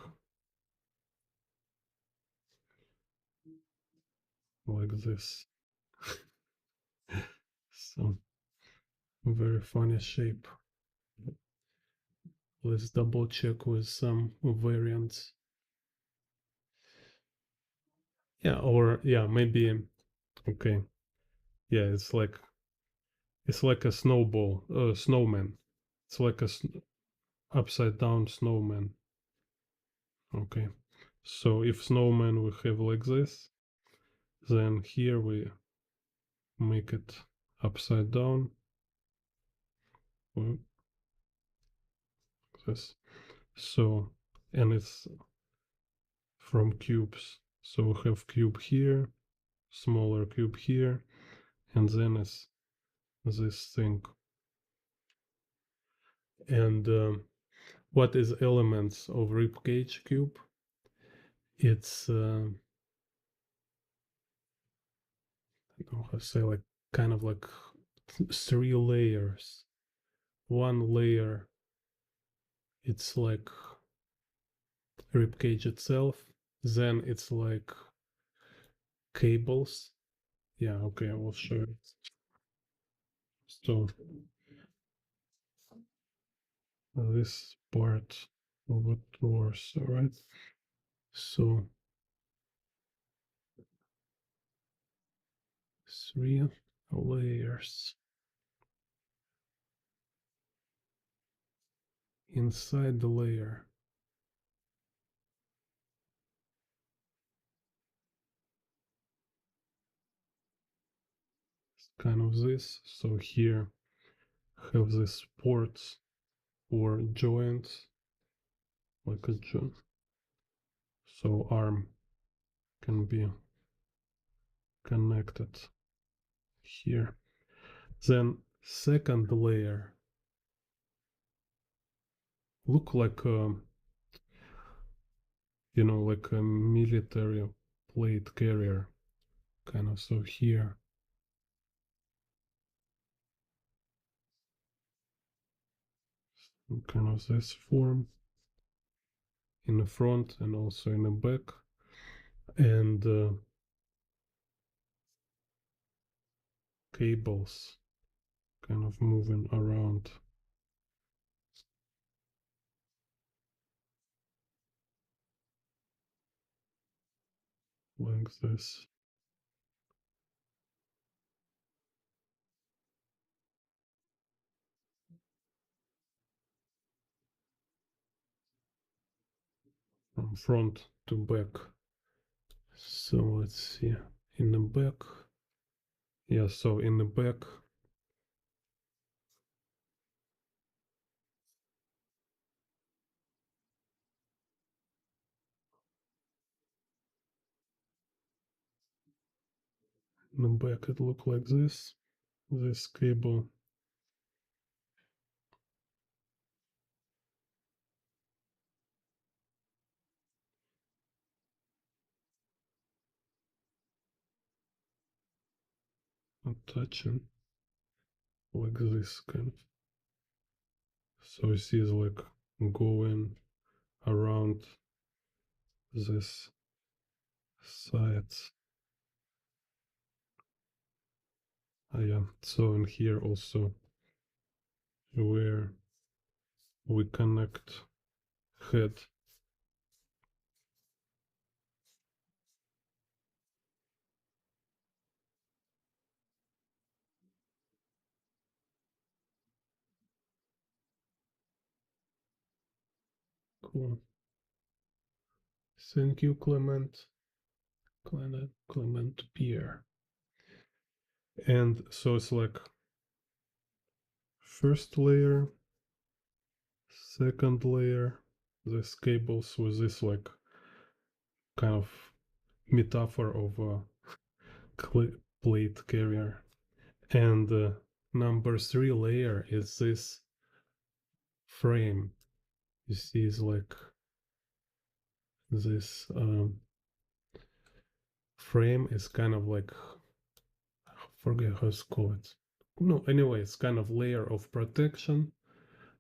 this. So very funny shape. Let's double check with some variants. Yeah, or yeah, maybe okay. Yeah, it's like a snowball, snowman. It's like a upside down snowman. Okay. So if snowman we have like this, then here we make it upside down. Like this. So, and it's from cubes. So we have cube here, smaller cube here, and then it's this thing. And what is elements of ribcage cube? It's I don't know how to say, like kind of like 3 layers. One layer, it's like ribcage itself. Then it's like cables. Yeah, okay, I will show it. So this part of the torso, right? So 3 layers. Inside the layer, it's kind of this. So here have these ports or joints, like a joint. So arm can be connected here. Then second layer look like a, like a military plate carrier kind of. So here kind of this form in the front and also in the back, and cables kind of moving around like this. From front to back. So let's see, in the back. Yeah, so in the back, it look like this. This cable attaching like this kind of. So you see it's like going around this sides. Yeah, so in here also where we connect head. Cool. Thank you, Clement. Clement Pierre. And so it's like first layer, second layer, this cables with this like kind of metaphor of a plate carrier. And number 3 layer is this frame. You see, it's like this frame is kind of like, I forget how it's called. No, anyway, it's kind of layer of protection,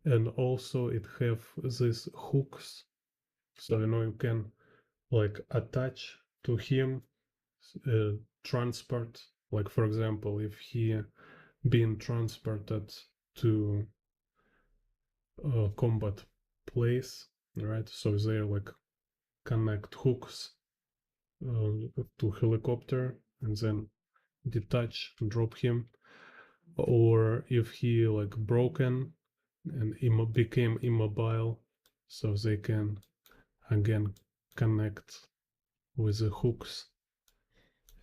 and also it have these hooks, so you can like attach to him transport. Like for example, if he being transported to a combat place, right? So they like connect hooks to helicopter and then detach, drop him. Or if he like broken and became immobile, so they can again connect with the hooks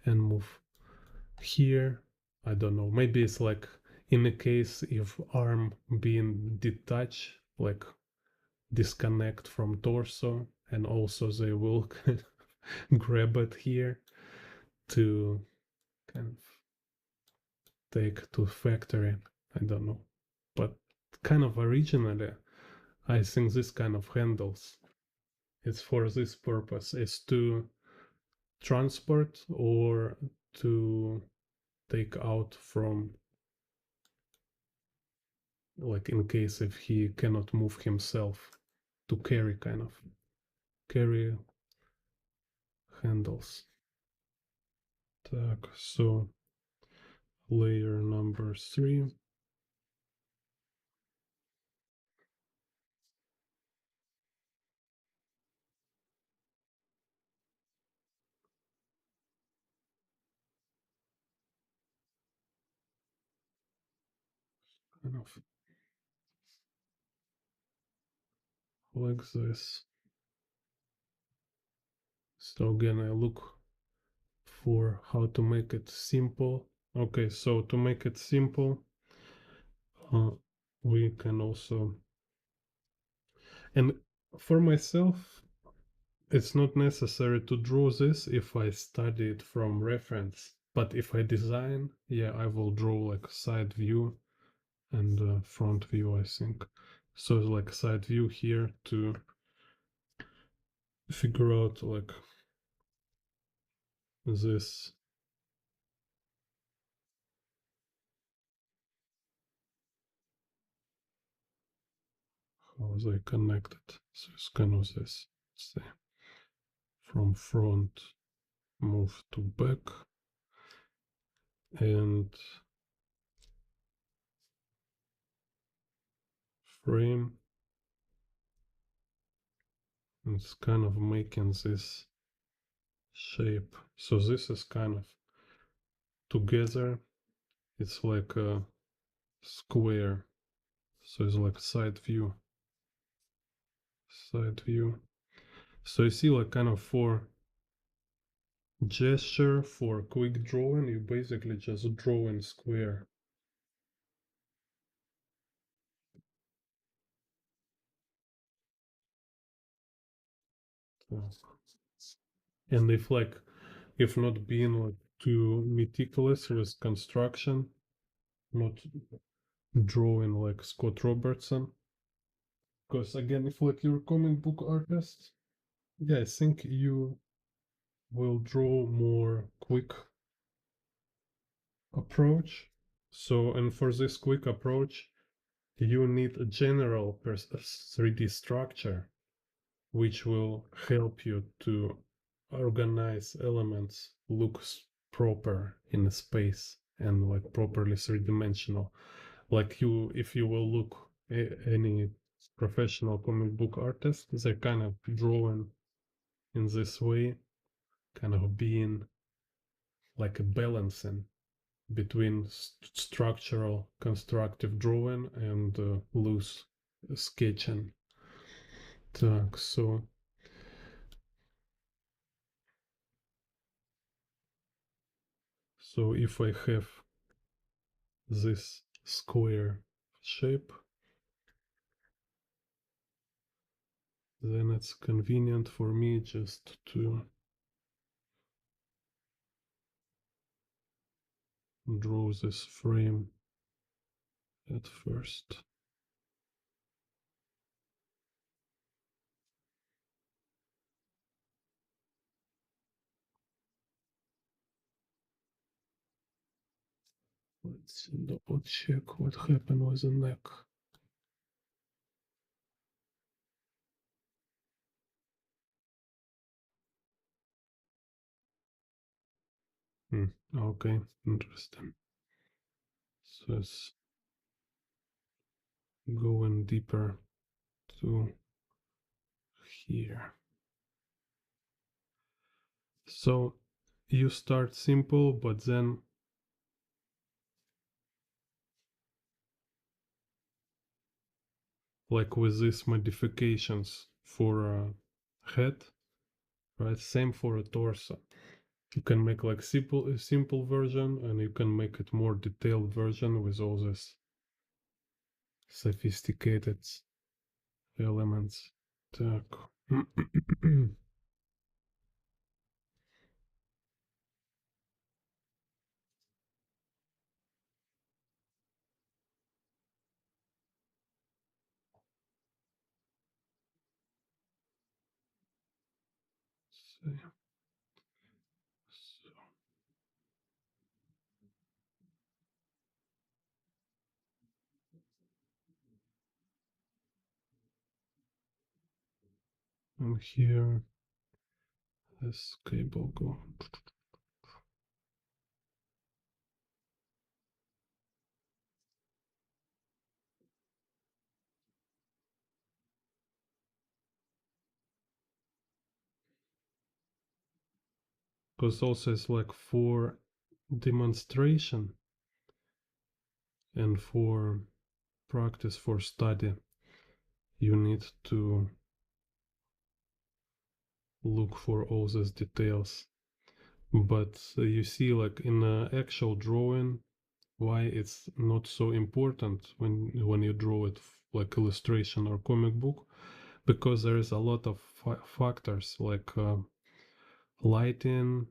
and move. Here, I don't know, maybe it's like in a case if arm being detached, like disconnect from torso, and also they will grab it here to kind of take to factory. I don't know, but kind of originally I think this kind of handles it's for this purpose, is to transport or to take out from, like in case if he cannot move himself, to carry, kind of carry handles. Так, so layer number 3. Kind of like this. So again, I look for how to make it simple. Okay, so to make it simple, we can also, and for myself, it's not necessary to draw this if I study it from reference. But if I design, yeah, I will draw like side view and front view, I think. So like side view here to figure out like this. How they connected. So it's kind of this. Say, from front move to back, and frame. It's kind of making this shape. So this is kind of together. It's like a square. So it's like side view. Side view. So you see, like kind of for gesture, for quick drawing, you basically just draw in square. And if not being like too meticulous with construction, not drawing like Scott Robertson, because again, if like you're a comic book artist, yeah, I think you will draw more quick approach. So, and for this quick approach, you need a general 3D structure, which will help you to organize elements, looks proper in a space and like properly three-dimensional. Like if you will look any professional comic book artist, they're kind of drawing in this way, kind of being like a balancing between structural constructive drawing and loose sketching. Так, so if I have this square shape, then it's convenient for me just to draw this frame at first. Let's double check what happened with the neck. Okay, interesting. So it's going deeper to here. So you start simple, but then like with these modifications for a head, right? Same for a torso. You can make like a simple version, and you can make it more detailed version with all this sophisticated elements. Так. See. So, and here this cable go. Because also it's like for demonstration and for practice, for study, you need to look for all these details. But you see, like in the actual drawing, why it's not so important when you draw it like illustration or comic book, because there is a lot of factors like lighting,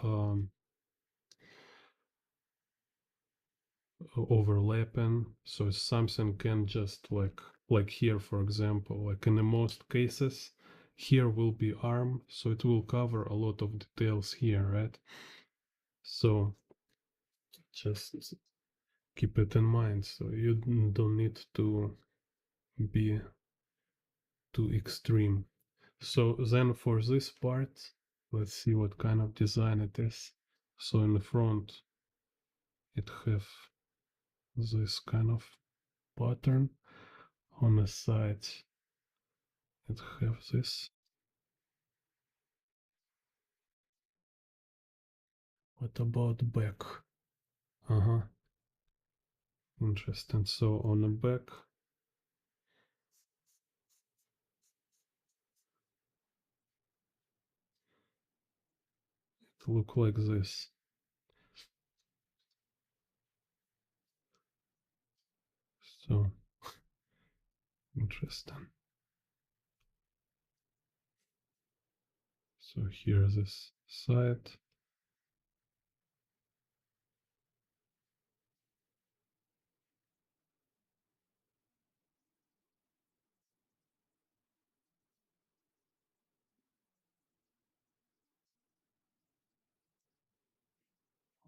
um, overlapping, so something can just like here, for example, like in the most cases here will be arm, so it will cover a lot of details here, right? So just keep it in mind, so you don't need to be too extreme. So then for this part, let's see what kind of design it is. So in the front it have this kind of pattern, on the sides it have this. What about back? Uh-huh. Interesting. So on the back, it look like this. So interesting. So here this side.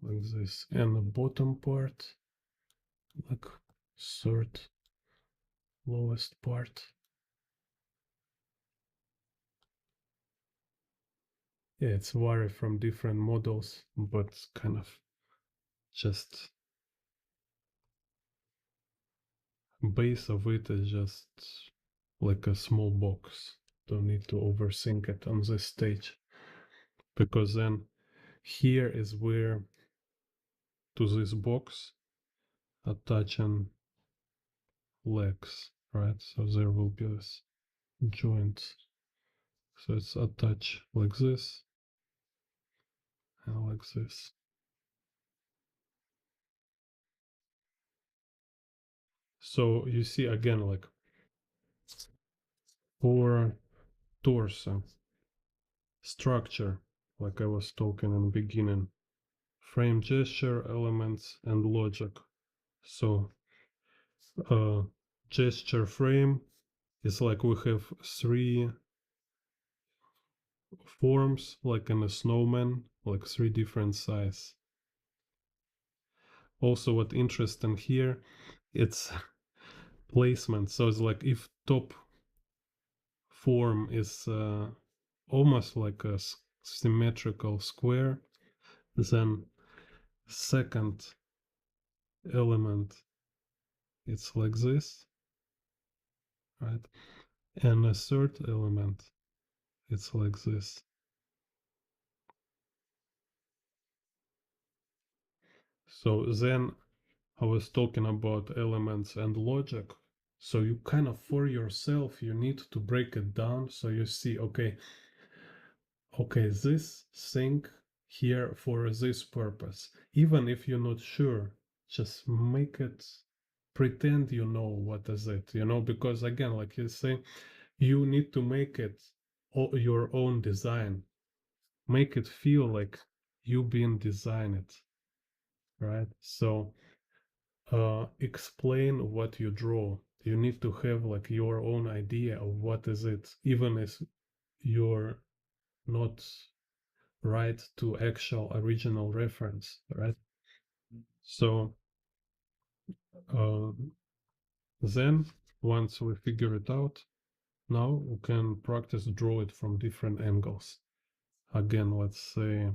Like this. And the bottom part, like third lowest part. Yeah, it's vary from different models, but kind of just base of it is just like a small box. Don't need to overthink it on this stage, because then here is where to this box attaching legs, right? So there will be this joint. So it's attached like this and like this. So you see again, like for torso structure, like I was talking in the beginning, frame gesture, elements, and logic. So gesture frame is like we have 3 forms, like in a snowman, like 3 different size. Also, what interesting here, it's placement. So it's like if top form is almost like a symmetrical square, then second element it's like this, right? And a third element it's like this. So then I was talking about elements and logic. So you kind of for yourself you need to break it down so you see, okay, this thing here for this purpose. Even if you're not sure, just make it, pretend you know what is it, because again, like you say, you need to make it your own design. Make it feel like you been design it, right? So explain what you draw. You need to have like your own idea of what is it, even if you're not right to actual original reference, right? So then once we figure it out, now we can practice draw it from different angles. Again, let's say,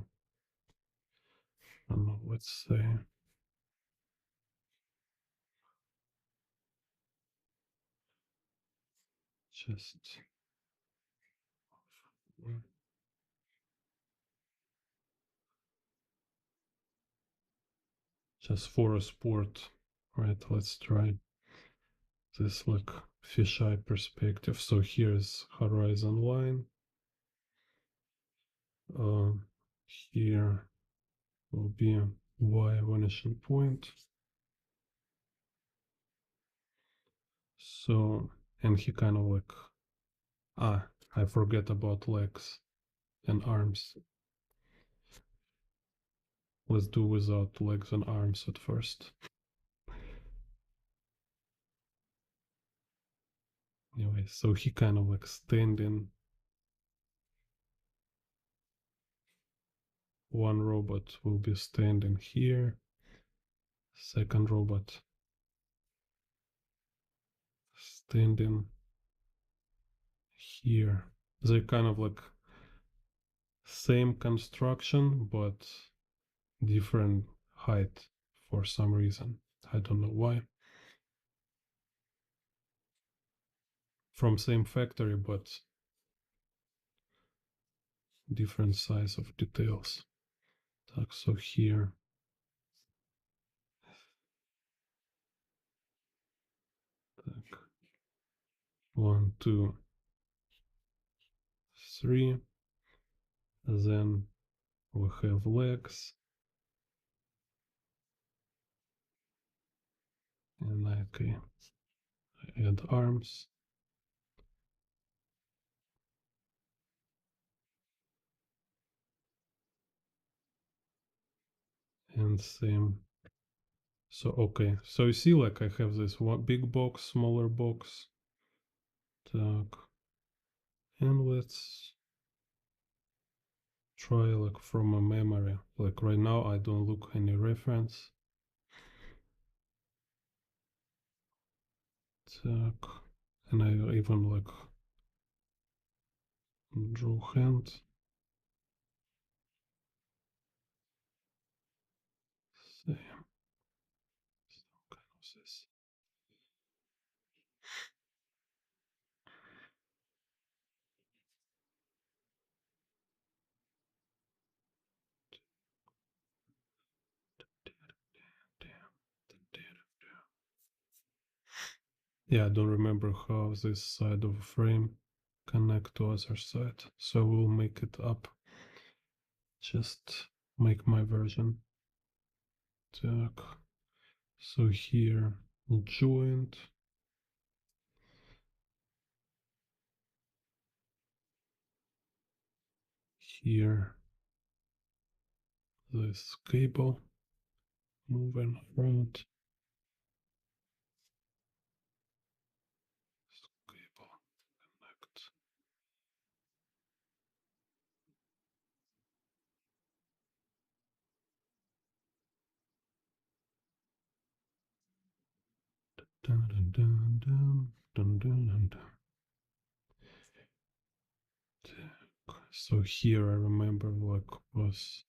just for a sport, right? Let's try this like fisheye perspective. So here's horizon line. Here will be a y vanishing point. So, and he kind of like, I forget about legs and arms. Let's do without legs and arms at first. Anyway, so he kind of like standing. One robot will be standing here. Second robot standing here. They're kind of like same construction, but different height for some reason. I don't know why. From same factory, but different size of details. So here. Так. 1, 2, 3. Then we have legs. And I add arms. And same. So okay, so you see, like I have this one big box, smaller box. Так. And let's try like from a memory. Like right now I don't look any reference. Так. And I even like draw hand. Same. Some kind of this. Yeah, I don't remember how this side of a frame connect to other side, so we'll make it up. Just make my version. Так. So here joint. Here this cable moving around. This cable connect. Dun, dun, dun, dun, dun, dun, dun, dun. So here I remember like was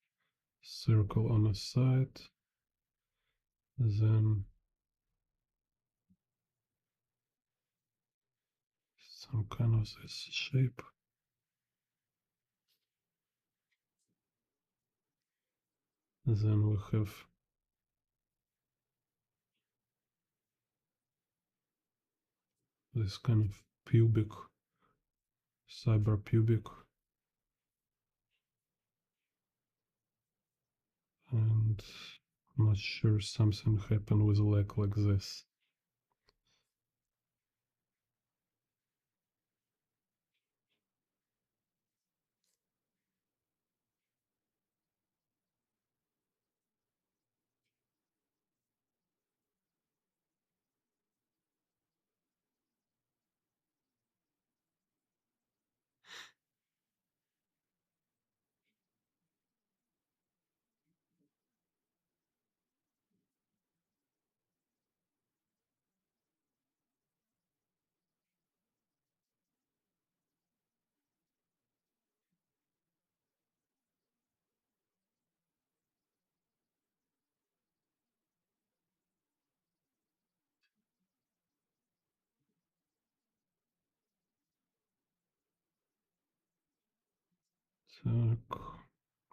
circle on the side, then some kind of this shape. Then we have this kind of pubic, cyberpubic, and I'm not sure something happened with a leg like this.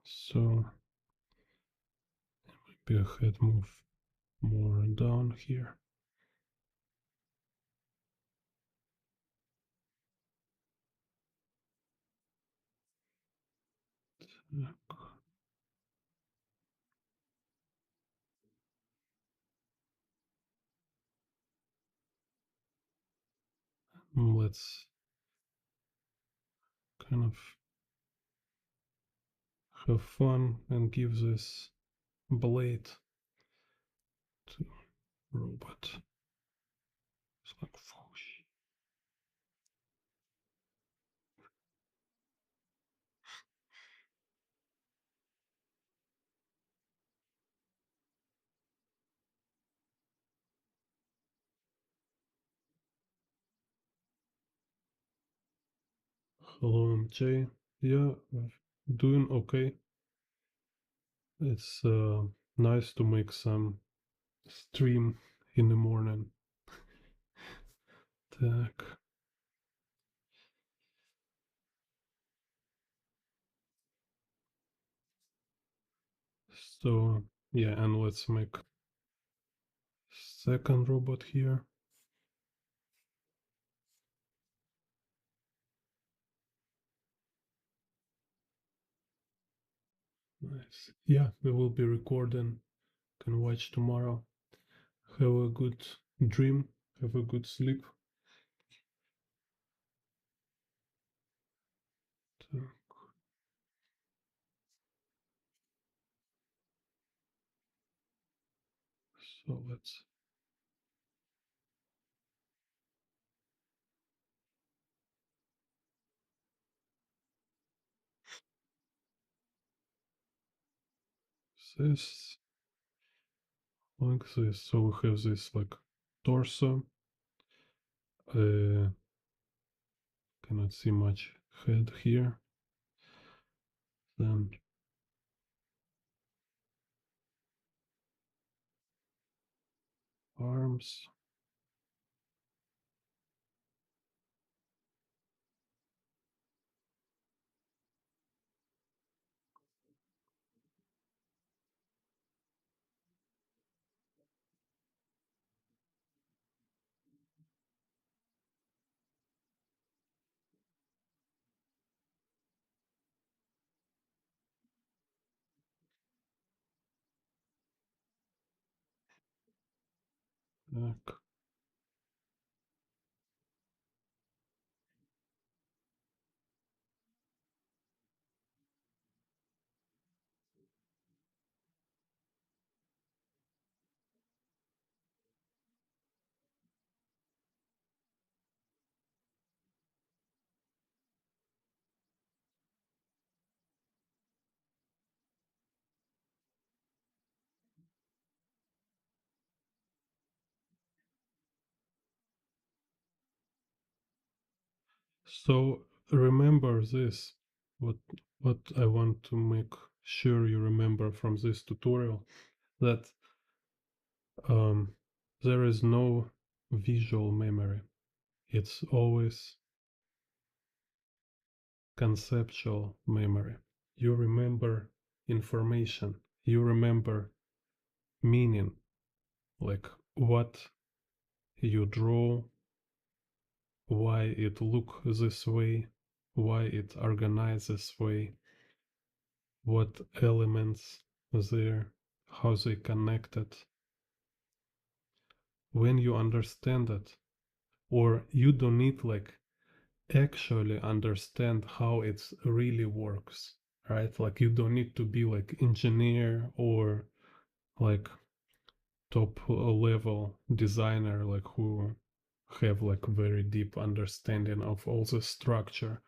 So maybe a head move more down here. Let's kind of have fun and give this blade to robot. It's like whoosh. Hello MJ. Yeah, doing okay. It's nice to make some stream in the morning. Так. So yeah, and let's make second robot here. Nice. Yeah, we will be recording. Can watch tomorrow. Have a good dream. Have a good sleep. Так. So let's this like this. So we have this like torso. Cannot see much head here. Then arms. Так. So remember this. What what I want to make sure you remember from this tutorial, that um, there is no visual memory. It's always conceptual memory. You remember information. You remember meaning, like what you draw, why it look this way, why it organized this way, what elements there, how they connected. When you understand it, or you don't need like actually understand how it really works, right? Like you don't need to be like engineer or like top level designer, like who have like very deep understanding of all the structure,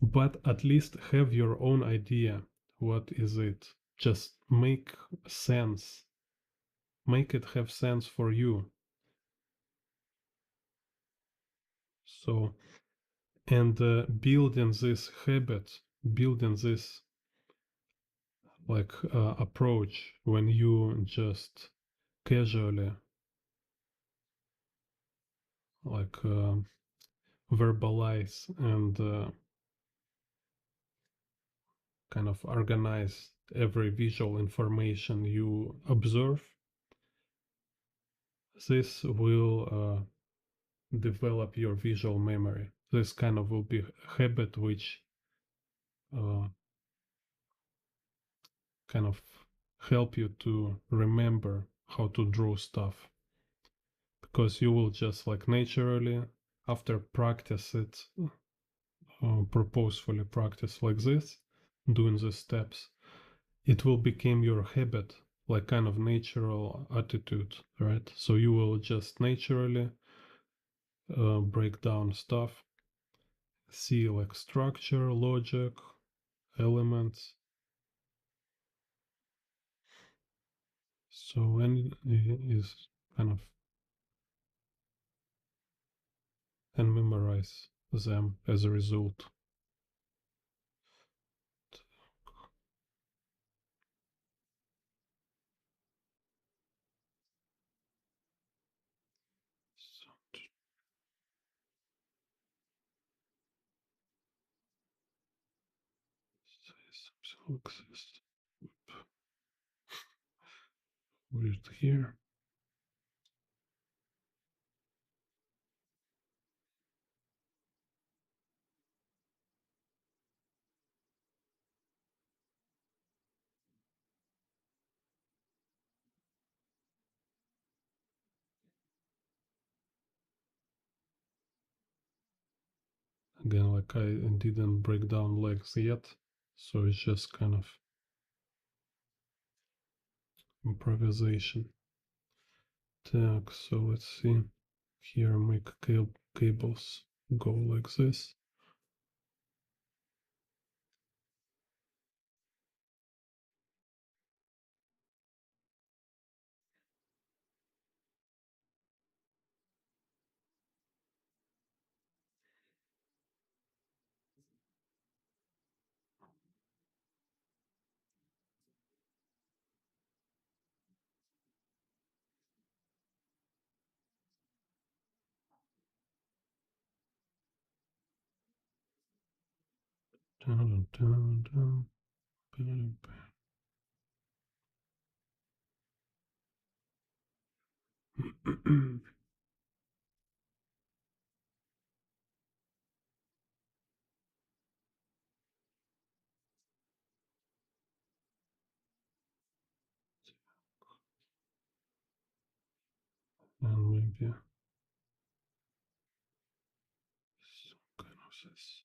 but at least have your own idea. What is it? Just make sense, make it have sense for you. So, and building this habit, building this like approach, when you just casually like verbalize and kind of organize every visual information you observe, this will develop your visual memory. This kind of will be a habit which uh, kind of help you to remember how to draw stuff, because you will just like naturally, after practice it, purposefully practice like this, doing the steps, it will become your habit, like kind of natural attitude, right? So you will just naturally break down stuff, see like structure, logic, elements. So when is kind of, and memorize them as a result. So, say something like this. Weird here. Again, like I didn't break down legs yet, so it's just kind of improvisation. Так, so let's see. Here make cables go like this. Dun, dun, dun, dun, dun. And maybe some kind of this.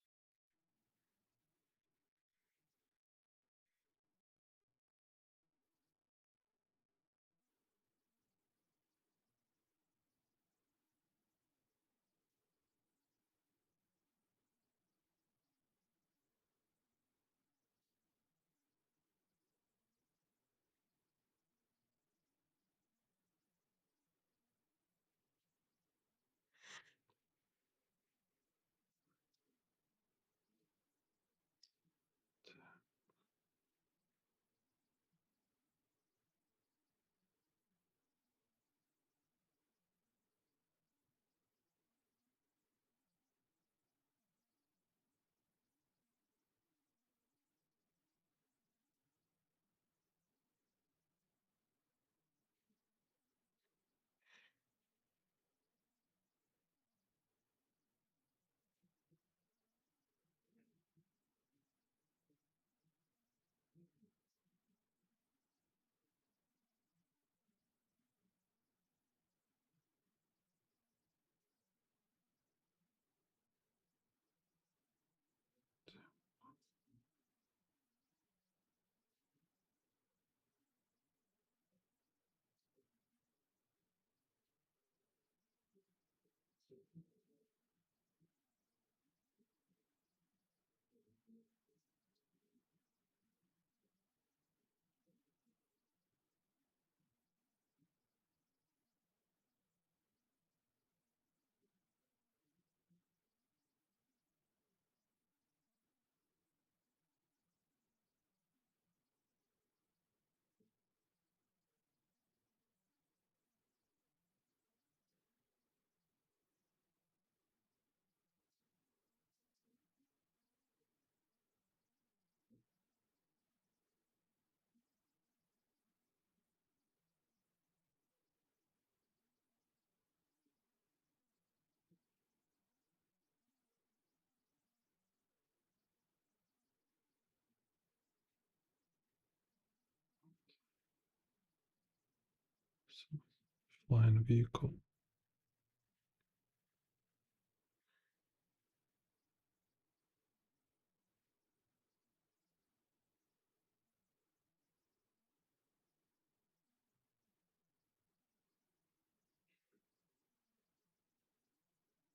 Flying vehicle.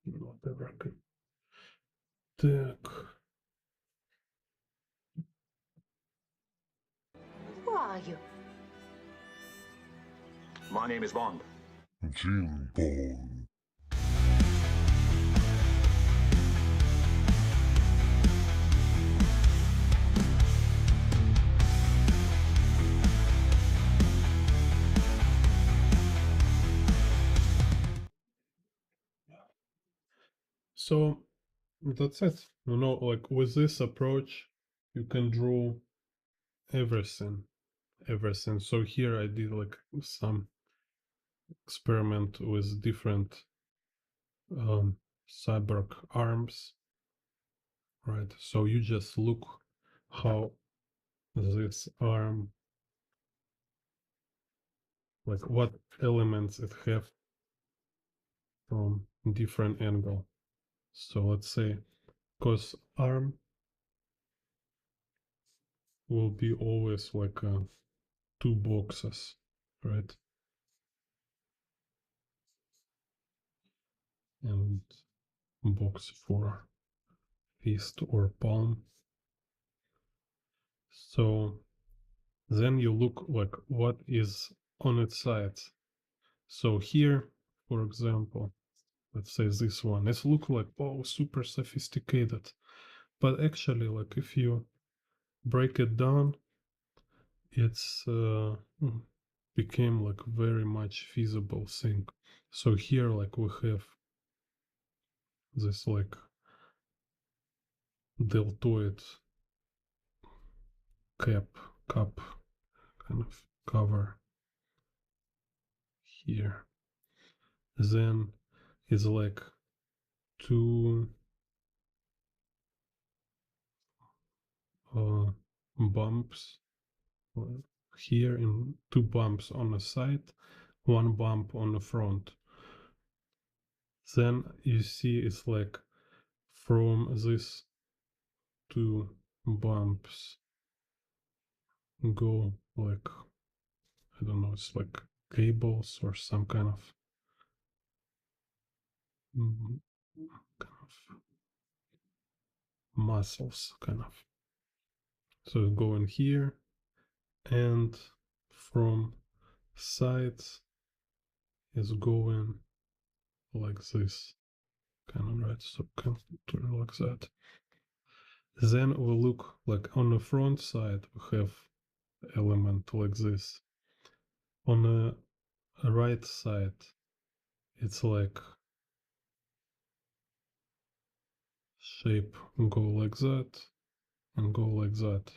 Whatever. Так. Who are you? My name is Bond. Jim Bond. So that's it. Like with this approach, you can draw everything. Everything. So here I did like some experiment with different cyborg arms, right? So you just look how this arm, like what elements it have from different angle. So let's say, because arm will be always like two boxes, right? And box for fist or palm. So then you look like what is on its sides. So here, for example, let's say this one, it looks like, oh, super sophisticated. But actually, like if you break it down, it's became like very much feasible thing. So here, like we have this like deltoid cup kind of cover here. Then is like two bumps here, in two bumps on the side, one bump on the front. Then you see it's like from this two bumps go like, I don't know, it's like cables or some kind of muscles, kind of. So go in here, and from sides is going like this, kind of, right? So can turn like that. Then we look like on the front side we have element like this. On the right side it's like shape go like that and go like that.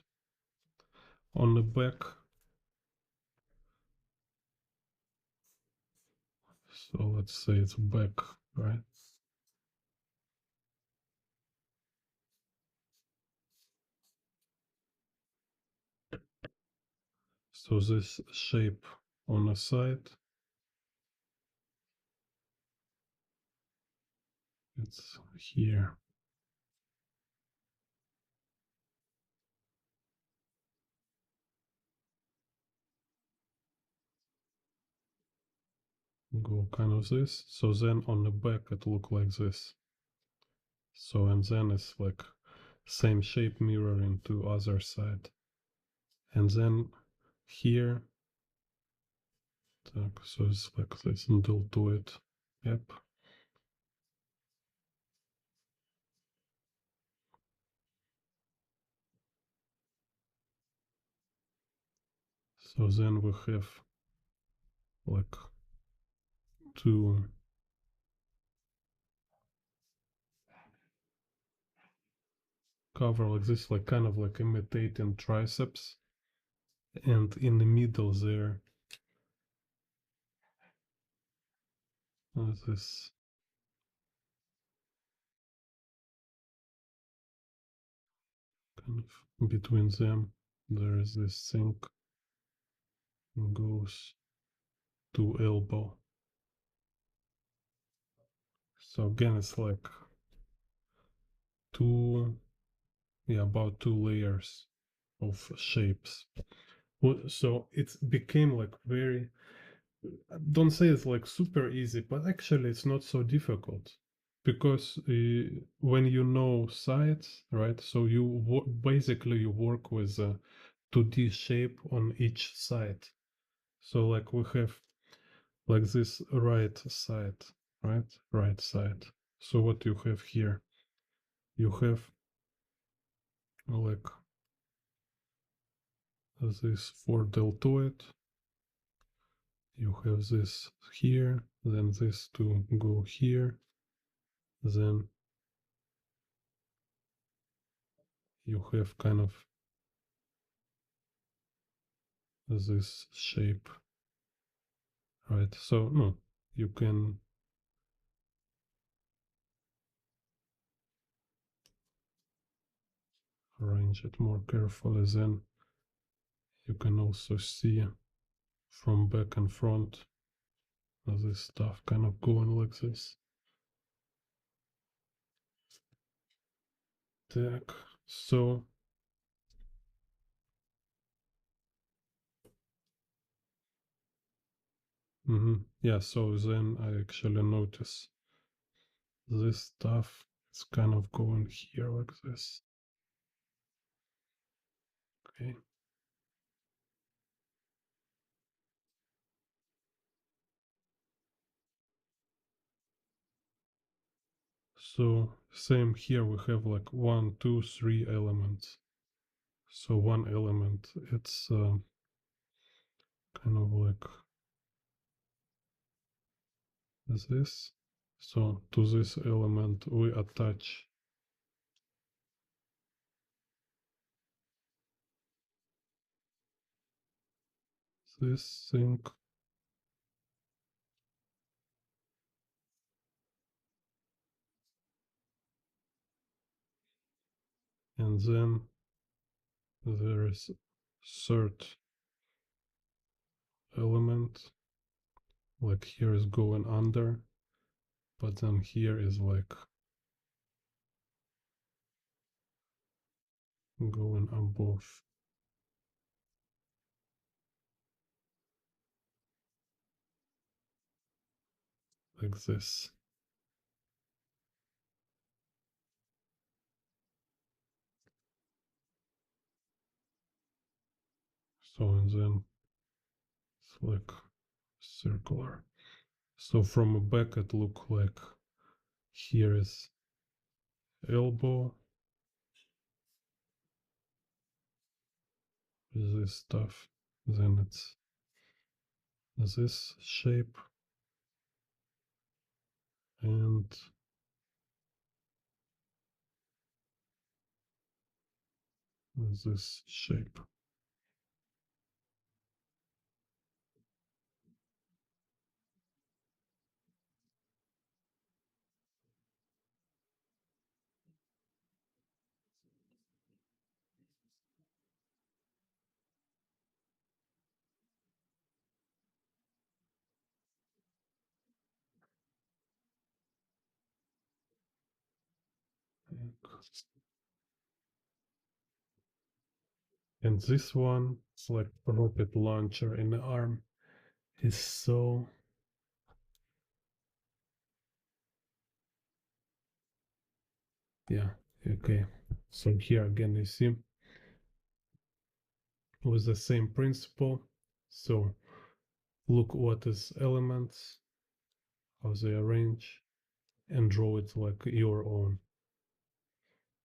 On the back, so let's say it's back, right? So this shape on the side, it's here. Go kind of this. So then on the back it look like this. So and then it's like same shape mirroring to other side. And then here, so it's like this deltoid. Yep. So then we have like two cover like this, like kind of like imitating triceps. And in the middle there, this kind of between them, there is this thing goes to elbow. So again, it's like about 2 layers of shapes. So it became like very, don't say it's like super easy, but actually it's not so difficult because when you know sides, right? So you basically you work with a 2D shape on each side. So like we have like this right side, right? Right side. So what you have here? You have like this for deltoid. You have this here, then this to go here, then you have kind of this shape, right? So no, you can arrange it more carefully. Then you can also see from back and front this stuff kind of going like this. Так, so yeah, so then I actually notice this stuff is kind of going here like this. Okay. So same here, we have like 1, 2, 3 elements. So one element, it's kind of like this. So to this element we attach this thing. And then there is third element, like here is going under, but then here is like going above. Like this. So and then it's like circular. So from a back it look like here is elbow, this stuff, then it's this shape and this shape. And this one, it's like rocket launcher in the arm, is so yeah, okay. So here again you see with the same principle. So look what is elements, how they arrange, and draw it like your own.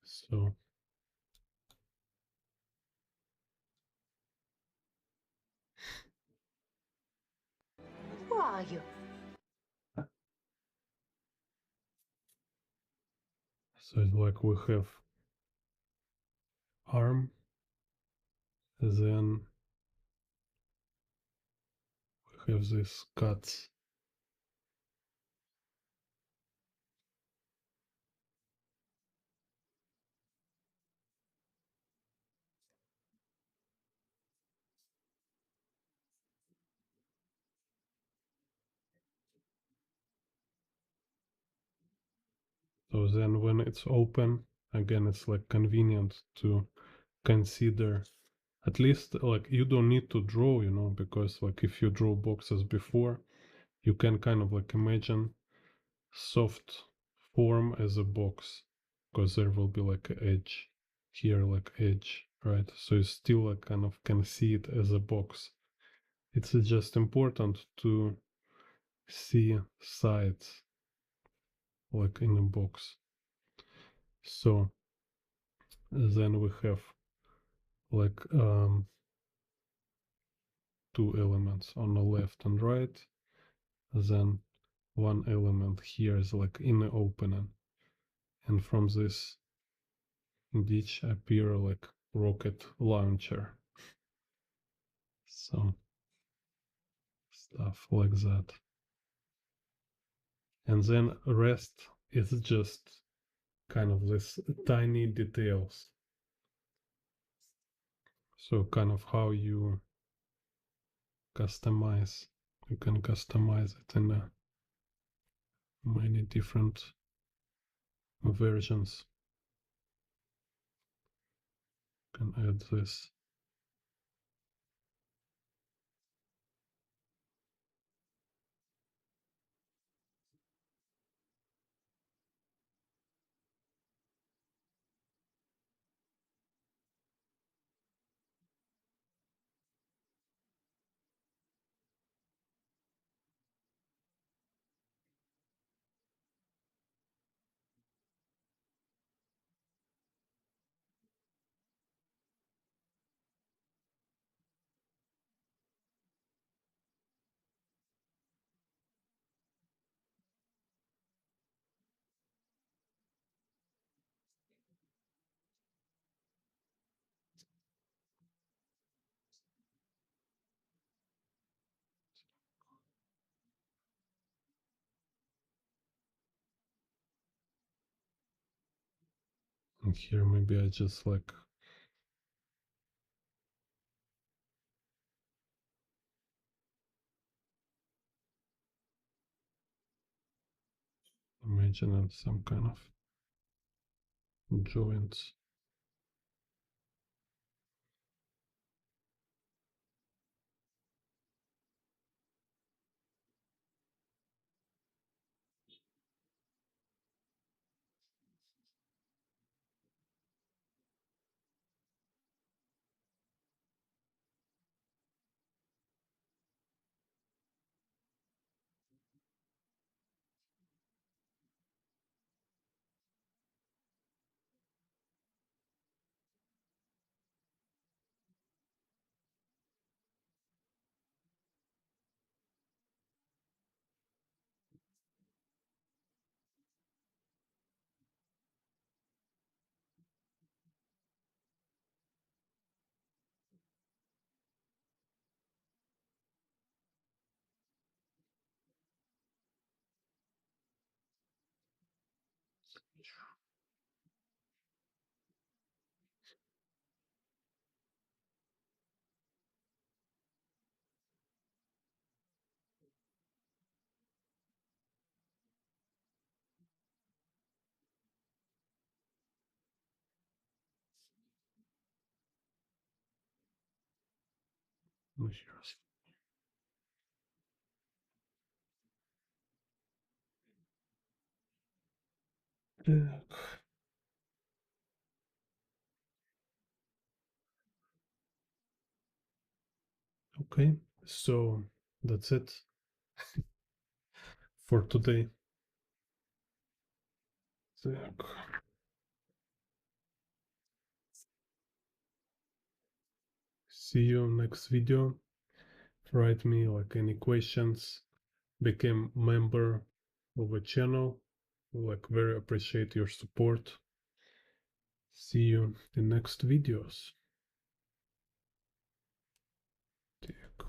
So Who are you? it's like we have arm, then we have this cuts. So then when it's open, again, it's like convenient to consider, at least like you don't need to draw, you know, because like if you draw boxes before, you can kind of like imagine soft form as a box, because there will be like an edge here, like edge, right? So you still like kind of can see it as a box. It's just important to see sides like in a box. So then we have like two elements on the left and right. Then one element here is like in the opening, and from this ditch appear like rocket launcher. So stuff like that. And then rest is just kind of this tiny details. So kind of how you customize. You can customize it in many different versions. You can add this. And here maybe I just like imagine some kind of joints. Okay, so that's it for today. See you next video. Write me like any questions. Become member of a channel. Like very appreciate your support. See you in next videos. Так.